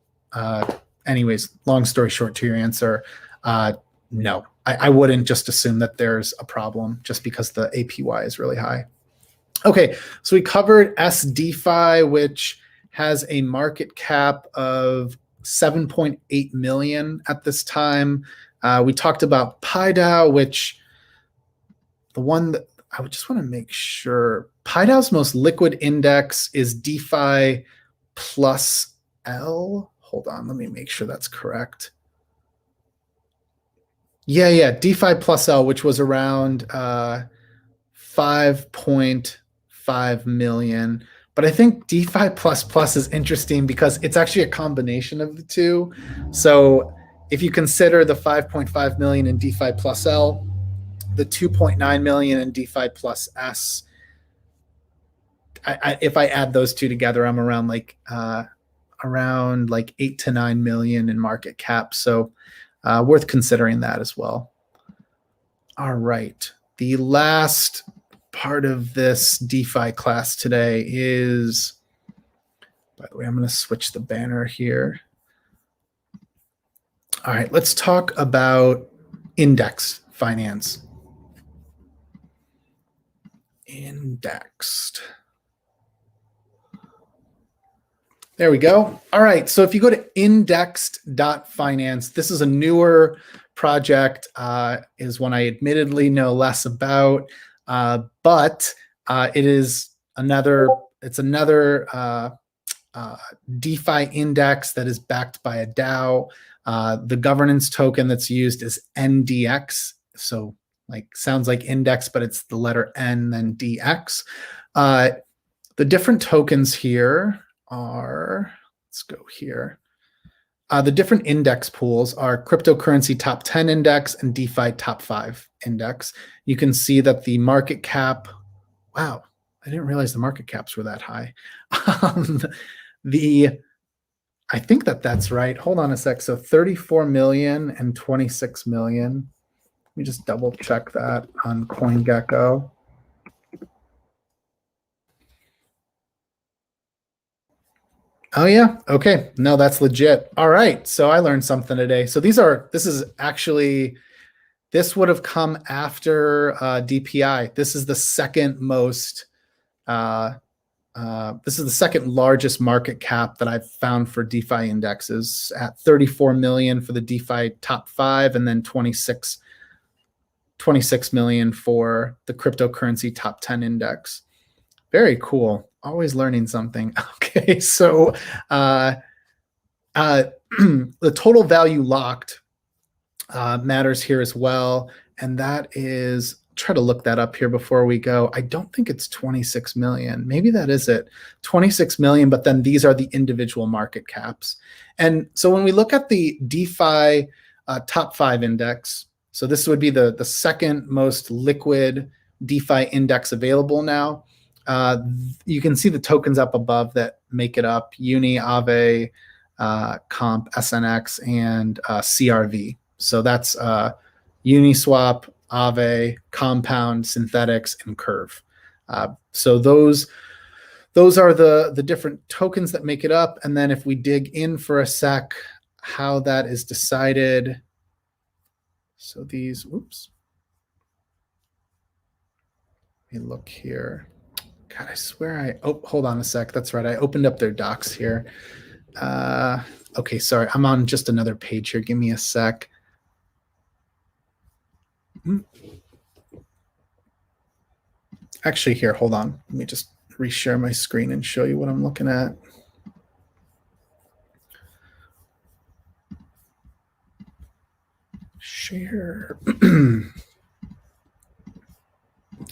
[SPEAKER 1] anyways, long story short to your answer, no, I wouldn't just assume that there's a problem just because the APY is really high. Okay, so we covered SDeFi, which has a market cap of 7.8 million at this time. We talked about PieDAO, which the one that I would just want to make sure, PieDAO's most liquid index is DEFI+L. Hold on, let me make sure that's correct. Yeah, DeFi+L, which was around 5.5 million. But I think DeFi++ is interesting because it's actually a combination of the two. So if you consider the 5.5 million in DeFi+L, the 2.9 million in DEFI+S, if I add those two together, I'm around like 8 to 9 million in market cap. So worth considering that as well. All right. The last part of this DeFi class today is, by the way, I'm going to switch the banner here. All right, let's talk about index finance. Indexed. There we go. All right, so if you go to indexed.finance, this is a newer project, is one I admittedly know less about, but it is another, it's another DeFi index that is backed by a DAO. The governance token that's used is NDX, so like sounds like index, but it's the letter N then DX. The different tokens here are, let's go here. The different index pools are cryptocurrency top 10 index and DeFi top 5 index. You can see that the market cap, wow, I didn't realize the market caps were that high. I think that's right. Hold on a sec. So 34 million and 26 million. Let me just double check that on CoinGecko. Oh yeah. Okay. No, that's legit. All right. So I learned something today. So this would have come after DPI. This is the second most, this is the second largest market cap that I've found for DeFi indexes, at 34 million for the DeFi top 5, and then 26 million for the cryptocurrency top 10 index. Very cool. Always learning something. Okay, so the total value locked matters here as well, and that is, try to look that up here before we go. I don't think it's 26 million. Maybe that is it. 26 million, but then these are the individual market caps. And so when we look at the DeFi top 5 index, so this would be the second most liquid DeFi index available now. You can see the tokens up above that make it up: Uni, Aave, Comp, SNX, and CRV. So that's Uniswap, Aave, Compound, Synthetics, and Curve. So those are the different tokens that make it up. And then if we dig in for a sec, how that is decided. So these, oops. Let me look here. God, I swear hold on a sec. That's right. I opened up their docs here. Okay, sorry. I'm on just another page here. Give me a sec. Actually, here, hold on. Let me just reshare my screen and show you what I'm looking at. Share.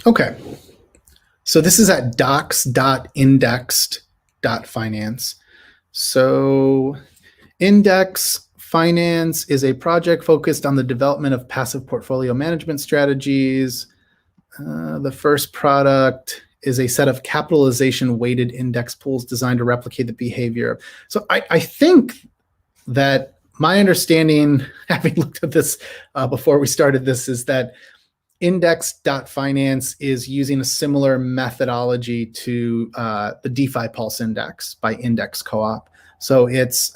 [SPEAKER 1] Okay. So this is at docs.indexed.finance. So Index Finance is a project focused on the development of passive portfolio management strategies. The first product is a set of capitalization weighted index pools designed to replicate the behavior. So I think that my understanding, having looked at this before we started this, is that index.finance is using a similar methodology to the DEFI+L index by Index Co-op. So it's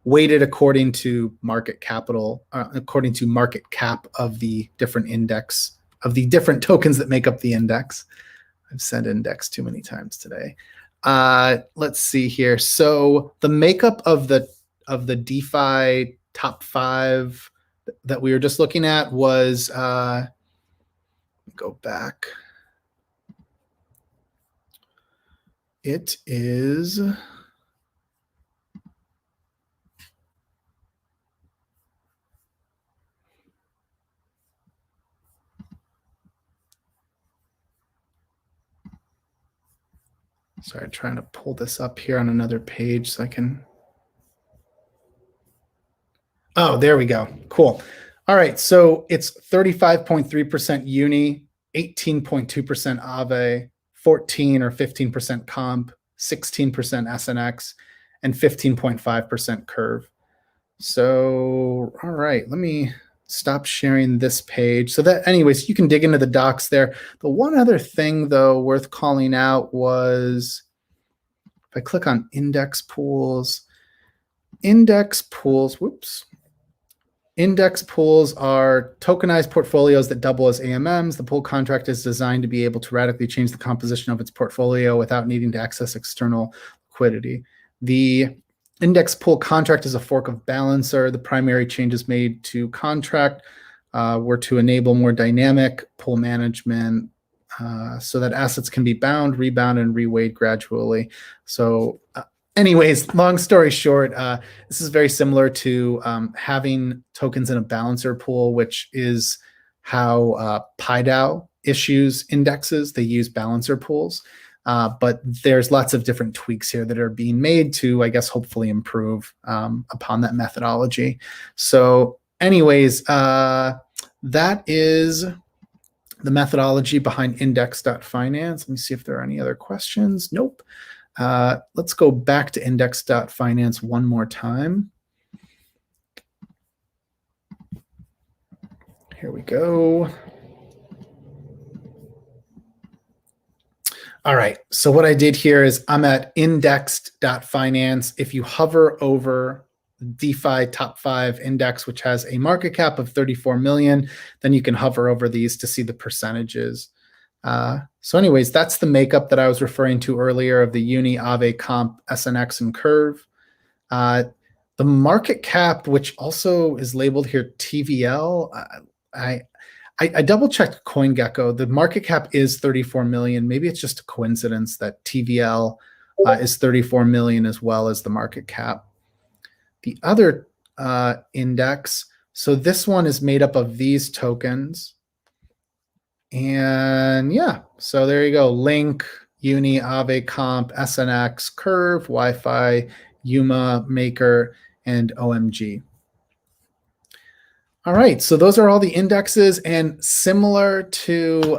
[SPEAKER 1] weighted according to market capital, according to market cap of the different index, of the different tokens that make up the index. I've said index too many times today. Let's see here. So the makeup of the DeFi top 5 that we were just looking at was, go back. It is, Sorry, trying to pull this up here on another page so I can. Oh, there we go. Cool. All right, so it's 35.3% uni, 18.2% Aave, 14 or 15% comp, 16% SNX, and 15.5% curve. So, all right, let me stop sharing this page. So that, anyways, you can dig into the docs there. The one other thing, though, worth calling out was if I click on index pools, whoops. Index pools are tokenized portfolios that double as AMMs. The pool contract is designed to be able to radically change the composition of its portfolio without needing to access external liquidity. The index pool contract is a fork of Balancer. The primary changes made to contract were to enable more dynamic pool management so that assets can be bound, rebound, and reweighed gradually. So anyways, long story short, this is very similar to having tokens in a balancer pool, which is how PieDAO issues indexes. They use balancer pools, but there's lots of different tweaks here that are being made to, I guess, hopefully improve upon that methodology. So anyways, that is the methodology behind index.finance. Let me see if there are any other questions. Nope. Let's go back to index.finance one more time. Here we go. All right, so what I did here is I'm at indexed.finance. If you hover over DeFi top 5 index, which has a market cap of 34 million, then you can hover over these to see the percentages. So anyways, that's the makeup that I was referring to earlier of the Uni, Aave, Comp, SNX, and Curve. The market cap, which also is labeled here TVL, I double-checked CoinGecko. The market cap is 34 million. Maybe it's just a coincidence that TVL is 34 million as well as the market cap. The other index, so this one is made up of these tokens. And yeah, so there you go. Link, Uni, Aave, Comp, SNX, Curve, Wi-Fi, Yuma, Maker, and OMG. All right, so those are all the indexes, and similar to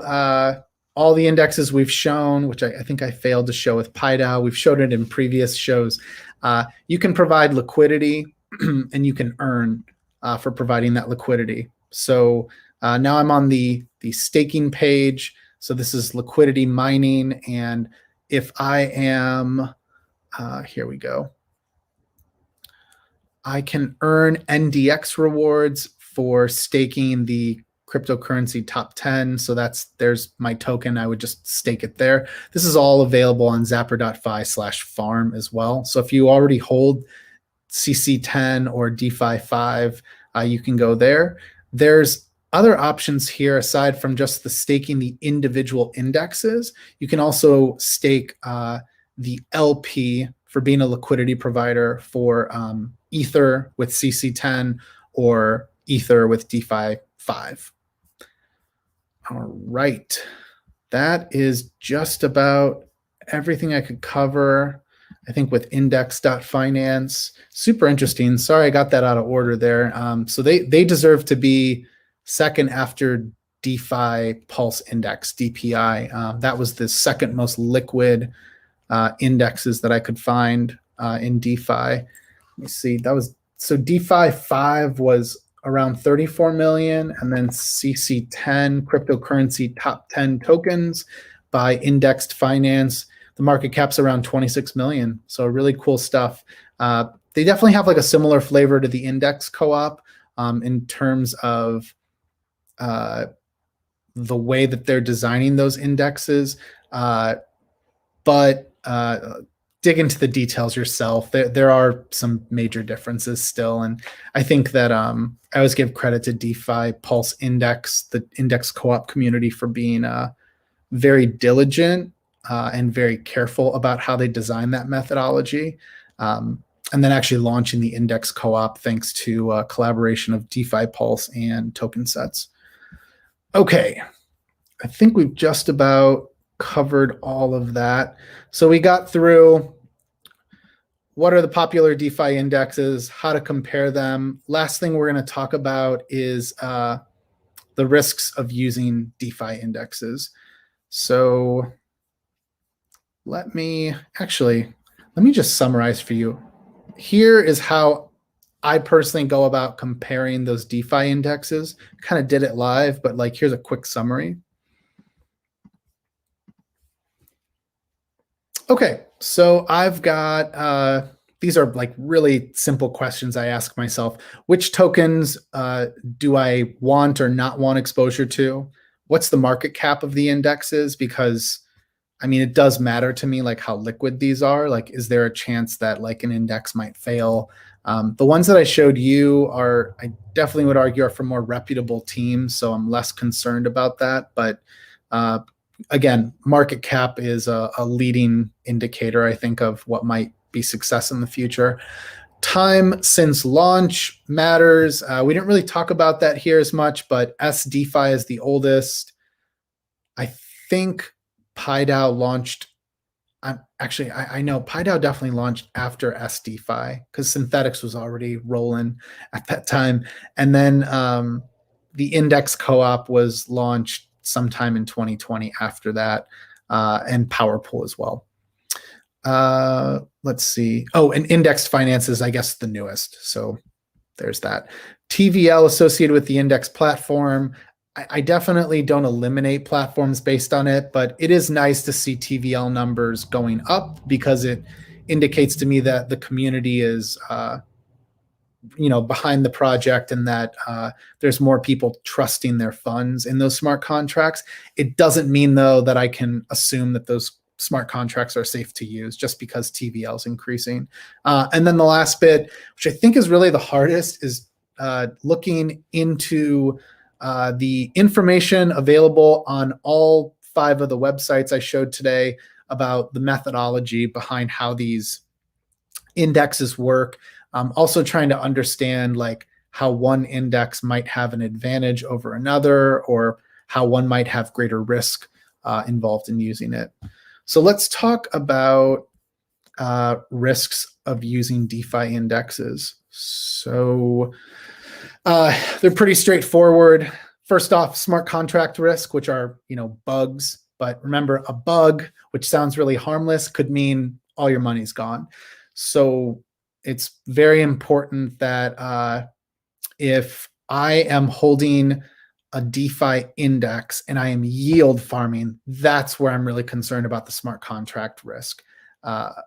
[SPEAKER 1] all the indexes we've shown, which I think I failed to show with PieDAO, we've showed it in previous shows. You can provide liquidity and you can earn for providing that liquidity. So now I'm on the staking page. So this is liquidity mining. And if I am, here we go. I can earn NDX rewards for staking the cryptocurrency top 10. So there's my token. I would just stake it there. This is all available on Zapper.fi/farm as well. So if you already hold CC10 or DeFi 5, you can go there. There's other options here aside from just the staking the individual indexes. You can also stake the LP for being a liquidity provider for Ether with CC10 or Ether with DeFi 5. All right, that is just about everything I could cover, I think, with index.finance. Super interesting. Sorry I got that out of order there. So they deserve to be second after DeFi+L index, DPI. That was the second most liquid indexes that I could find in DeFi. Let me see. So DeFi 5 was around 34 million, and then CC10 cryptocurrency top 10 tokens by Indexed Finance. The market cap's around 26 million. So really cool stuff. They definitely have like a similar flavor to the index co-op in terms of the way that they're designing those indexes. But dig into the details yourself. There are some major differences still. And I think that I always give credit to DeFi+L Index, the index co-op community, for being very diligent and very careful about how they design that methodology. And then actually launching the index co-op thanks to collaboration of DeFi+L and token sets. Okay, I think we've just about covered all of that. So we got through what are the popular DeFi indexes, how to compare them. Last thing we're going to talk about is the risks of using DeFi indexes. So let me just summarize for you. Here is how I personally go about comparing those DeFi indexes. Kind of did it live, but like here's a quick summary. Okay, so I've got, these are like really simple questions I ask myself. Which tokens do I want or not want exposure to? What's the market cap of the indexes? Because I mean, it does matter to me, like how liquid these are. Like, is there a chance that like an index might fail? The ones that I showed you are, I definitely would argue, are from more reputable teams, so I'm less concerned about that. But again, market cap is a leading indicator, I think, of what might be success in the future. Time since launch matters. We didn't really talk about that here as much, but SDeFi is the oldest. I think PieDAO launched. I know PieDAO definitely launched after SDeFi because Synthetics was already rolling at that time. And then the Index Co-op was launched sometime in 2020 after that, and PowerPool as well. Let's see. Oh, and Indexed Finance is, I guess, the newest. So there's that. TVL associated with the Index platform. I definitely don't eliminate platforms based on it, but it is nice to see TVL numbers going up because it indicates to me that the community is, behind the project and that there's more people trusting their funds in those smart contracts. It doesn't mean, though, that I can assume that those smart contracts are safe to use just because TVL is increasing. And then the last bit, which I think is really the hardest, is looking into the information available on all 5 of the websites I showed today about the methodology behind how these indexes work. Also trying to understand like how one index might have an advantage over another, or how one might have greater risk involved in using it. So let's talk about risks of using DeFi indexes. So they're pretty straightforward. First off, smart contract risk, which are, bugs. But remember, a bug, which sounds really harmless, could mean all your money's gone. So it's very important that if I am holding a DeFi index and I am yield farming, that's where I'm really concerned about the smart contract risk,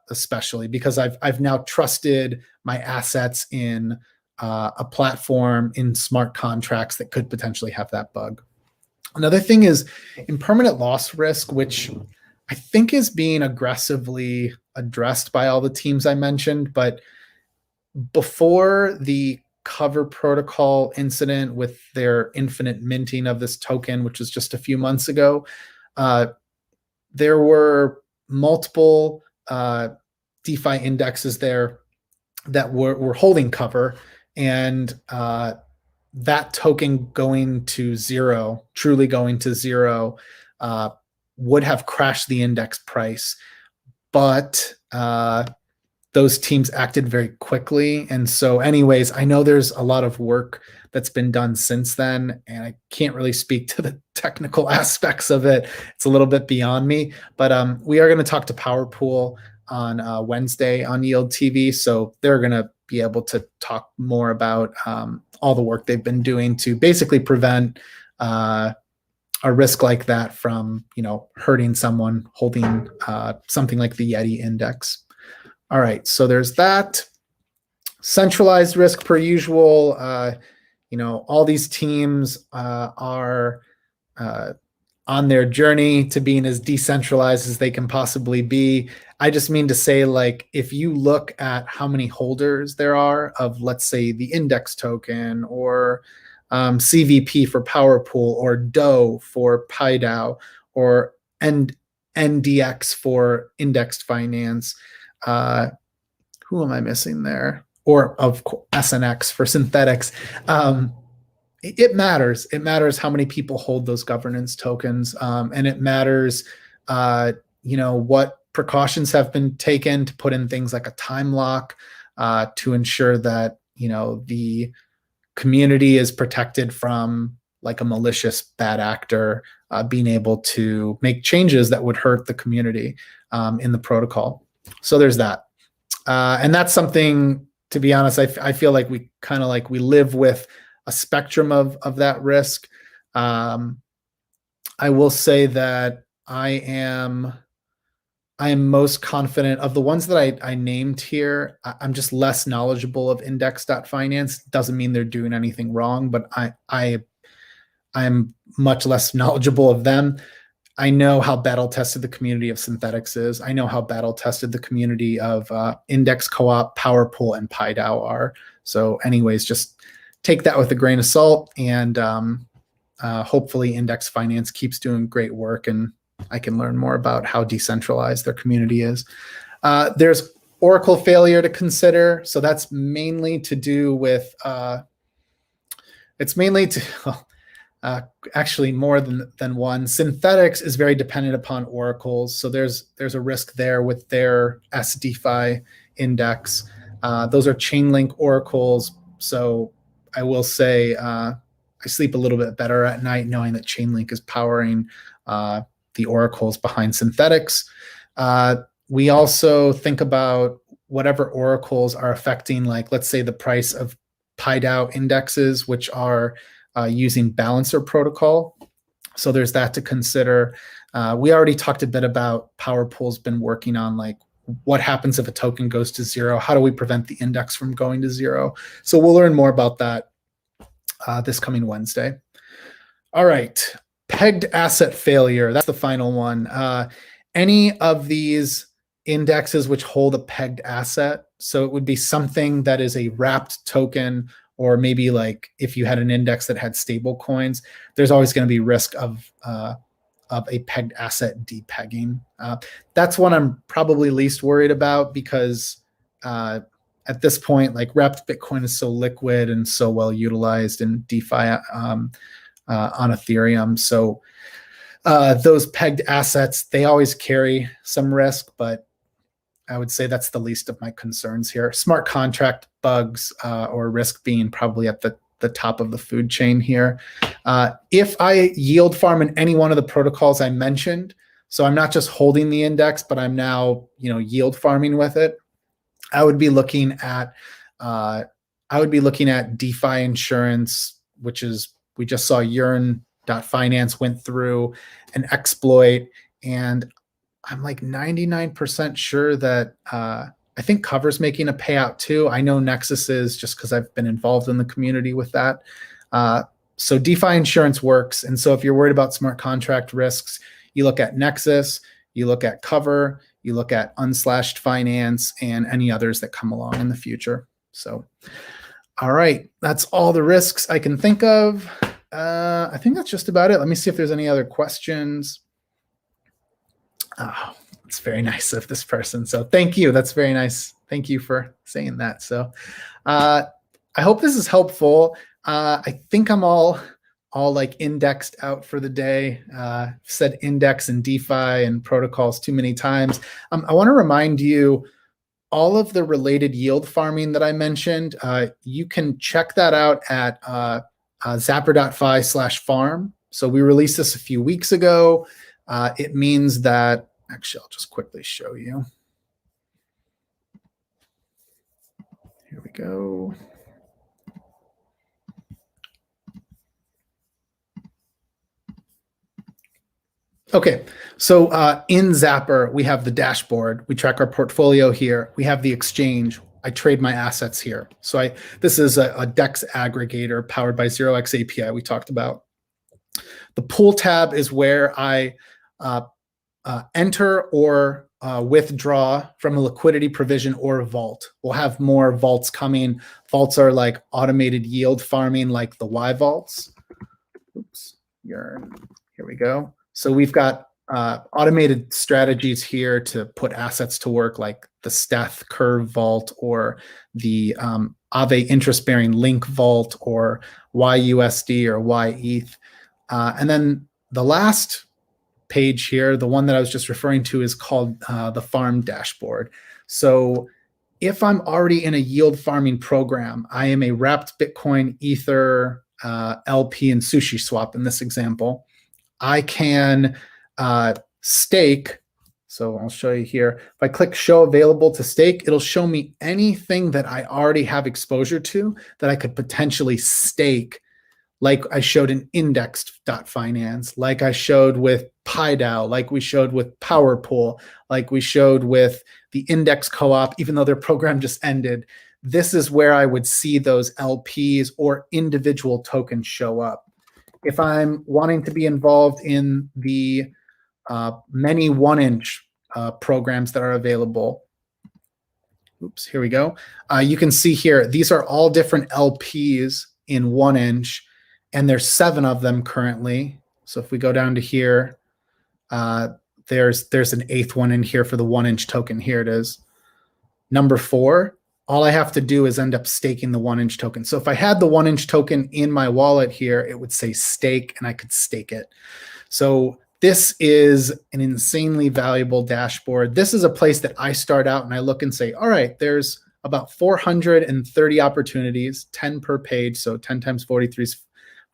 [SPEAKER 1] especially because I've now trusted my assets in a platform in smart contracts that could potentially have that bug. Another thing is impermanent loss risk, which I think is being aggressively addressed by all the teams I mentioned. But before the Cover Protocol incident with their infinite minting of this token, which was just a few months ago, there were multiple DeFi indexes there that were holding Cover, and that token going to zero, truly going to zero, would have crashed the index price. But those teams acted very quickly. And so anyways, I know there's a lot of work that's been done since then, and I can't really speak to the technical aspects of it. It's a little bit beyond me, but we are going to talk to PowerPool on Wednesday on Yield TV. So they're going to be able to talk more about all the work they've been doing to basically prevent a risk like that from, hurting someone holding something like the Yeti index. All right, so there's that. Centralized risk per usual. All these teams are on their journey to being as decentralized as they can possibly be. I just mean to say, like, if you look at how many holders there are of, let's say, the index token, or CVP for PowerPool, or DAO for PieDAO, or NDX for indexed finance, who am I missing there? Or of course, SNX for synthetics. It matters. It matters how many people hold those governance tokens, and it matters what precautions have been taken to put in things like a time lock to ensure that, the community is protected from like a malicious bad actor being able to make changes that would hurt the community in the protocol. So there's that. And that's something, to be honest, I feel like we kind of we live with a spectrum of that risk. I will say that I am most confident of the ones that I named here. I'm just less knowledgeable of index.finance. Doesn't mean they're doing anything wrong, but I'm much less knowledgeable of them. I know how battle tested the community of synthetics is. I know how battle tested the community of Index Co-op, PowerPool, and PieDAO are. So anyways, just take that with a grain of salt, and hopefully Index Finance keeps doing great work, and I can learn more about how decentralized their community is. There's Oracle failure to consider. So that's mainly to do with, actually more than one. Synthetics is very dependent upon oracles. So there's a risk there with their SDeFi index. Those are Chainlink oracles. So I will say I sleep a little bit better at night knowing that Chainlink is powering the oracles behind synthetics. We also think about whatever oracles are affecting, like, let's say, the price of PieDAO indexes, which are using balancer protocol. So there's that to consider. We already talked a bit about PowerPool's been working on what happens if a token goes to zero? How do we prevent the index from going to zero? So we'll learn more about that this coming Wednesday. All right, pegged asset failure. That's the final one. Any of these indexes which hold a pegged asset, so it would be something that is a wrapped token, or maybe if you had an index that had stable coins, there's always going to be risk of a pegged asset depegging. That's one I'm probably least worried about, because at this point, wrapped Bitcoin is so liquid and so well utilized in DeFi on Ethereum. So those pegged assets, they always carry some risk, but I would say that's the least of my concerns here. Smart contract bugs or risk being probably at the top of the food chain here. If I yield farm in any one of the protocols I mentioned, so I'm not just holding the index, but I'm now yield farming with it, I would be looking at DeFi insurance, which is, we just saw Yearn.finance went through an exploit, and I'm 99% sure that I think Cover's making a payout too. I know Nexus is, just because I've been involved in the community with that. So DeFi insurance works. And so if you're worried about smart contract risks, you look at Nexus, you look at Cover, you look at Unslashed Finance, and any others that come along in the future. So, all right, that's all the risks I can think of. I think that's just about it. Let me see if there's any other questions. Oh, it's very nice of this person. So thank you. That's very nice. Thank you for saying that. So I hope this is helpful. I think I'm all indexed out for the day. Said index and DeFi and protocols too many times. I want to remind you, all of the related yield farming that I mentioned, you can check that out at Zapper.fi/farm. So we released this a few weeks ago. It means that, actually, I'll just quickly show you. Here we go. Okay, so in Zapper, we have the dashboard. We track our portfolio here. We have the exchange. I trade my assets here. So this is a DEX aggregator powered by 0x API we talked about. The pool tab is where I enter or withdraw from a liquidity provision or a vault. We'll have more vaults coming. Vaults are like automated yield farming, like the Y vaults. Oops, here we go. So we've got automated strategies here to put assets to work, like the Steth Curve Vault or the Aave interest-bearing Link Vault or YUSD or YETH. And then the last page here. The one that I was just referring to is called the farm dashboard. So if I'm already in a yield farming program, I am a wrapped Bitcoin, Ether, LP, and Sushi swap in this example. I can stake. So I'll show you here. If I click show available to stake, it'll show me anything that I already have exposure to that I could potentially stake, like I showed in index.finance, like I showed with PieDAO, like we showed with PowerPool, like we showed with the Index Co-op, even though their program just ended. This is where I would see those LPs or individual tokens show up. If I'm wanting to be involved in the many 1-inch programs that are available, oops, here we go. You can see here, these are all different LPs in 1-inch, and there's 7 of them currently. So if we go down to here, there's an 8th one in here for the 1-inch token. Here it is. Number 4, all I have to do is end up staking the 1-inch token. So if I had the 1-inch token in my wallet here, it would say stake, and I could stake it. So this is an insanely valuable dashboard. This is a place that I start out and I look and say, all right, there's about 430 opportunities, 10 per page. So 10 times 43 is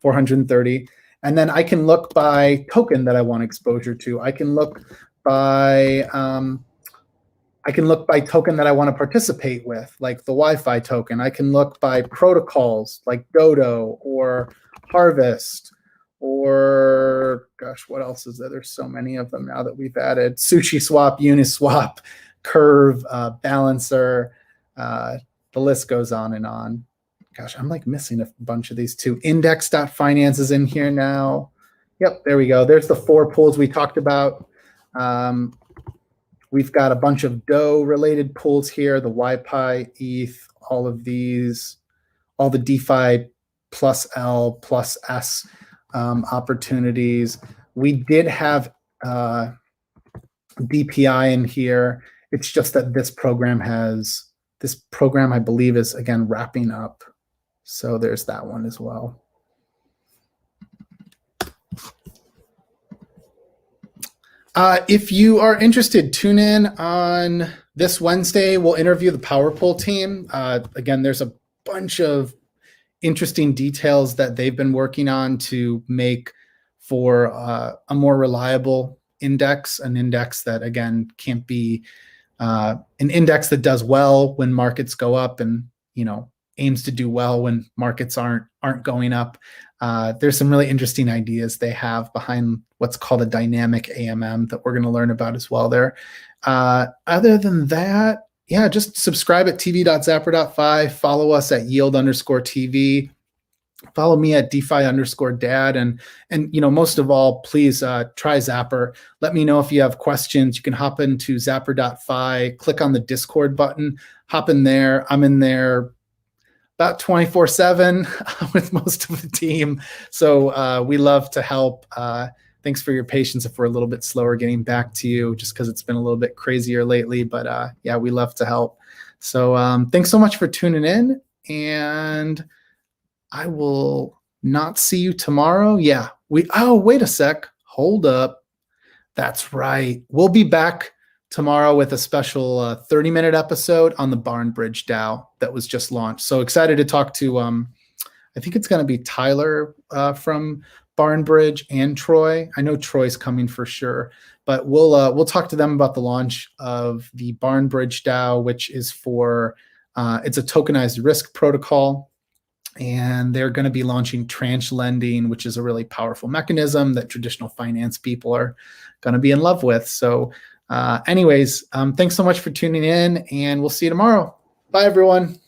[SPEAKER 1] 430. And then I can look by token that I want exposure to. I can look by token that I want to participate with, like the Wi-Fi token. I can look by protocols like Dodo or Harvest, or gosh, what else is there? There's so many of them now that we've added. Sushi Swap, Uniswap, Curve, Balancer. The list goes on and on. Gosh, I'm like missing a bunch of these too. Index.finance is in here now. Yep, there we go. There's the 4 pools we talked about. We've got a bunch of DAO related pools here, the YPI, ETH, all of these, all the DEFI+L, +S opportunities. We did have DPI in here. It's just that this program, I believe, is again wrapping up. So there's that one as well. If you are interested, tune in on this Wednesday. We'll interview the PowerPool team. Again, there's a bunch of interesting details that they've been working on to make for a more reliable index, an index that, again, can't be an index that does well when markets go up and, you know, aims to do well when markets aren't going up. There's some really interesting ideas they have behind what's called a dynamic AMM that we're going to learn about as well there. Other than that, yeah, just subscribe at tv.zapper.fi. Follow us at yield_TV. Follow me at DeFi_dad. And you know, most of all, please try Zapper. Let me know if you have questions. You can hop into Zapper.fi, click on the Discord button, hop in there. I'm in there about 24/7 with most of the team. So we love to help. Thanks for your patience if we're a little bit slower getting back to you, just because it's been a little bit crazier lately. But yeah, we love to help. So thanks so much for tuning in, and I will not see you tomorrow. Yeah, oh, wait a sec. Hold up. That's right. We'll be back tomorrow with a special 30-minute episode on the Barnbridge DAO that was just launched. So excited to talk to, I think it's going to be Tyler from Barnbridge and Troy. I know Troy's coming for sure, but we'll talk to them about the launch of the Barnbridge DAO, which is for, it's a tokenized risk protocol. And they're going to be launching tranche lending, which is a really powerful mechanism that traditional finance people are going to be in love with. So anyways, thanks so much for tuning in, and we'll see you tomorrow. Bye, everyone.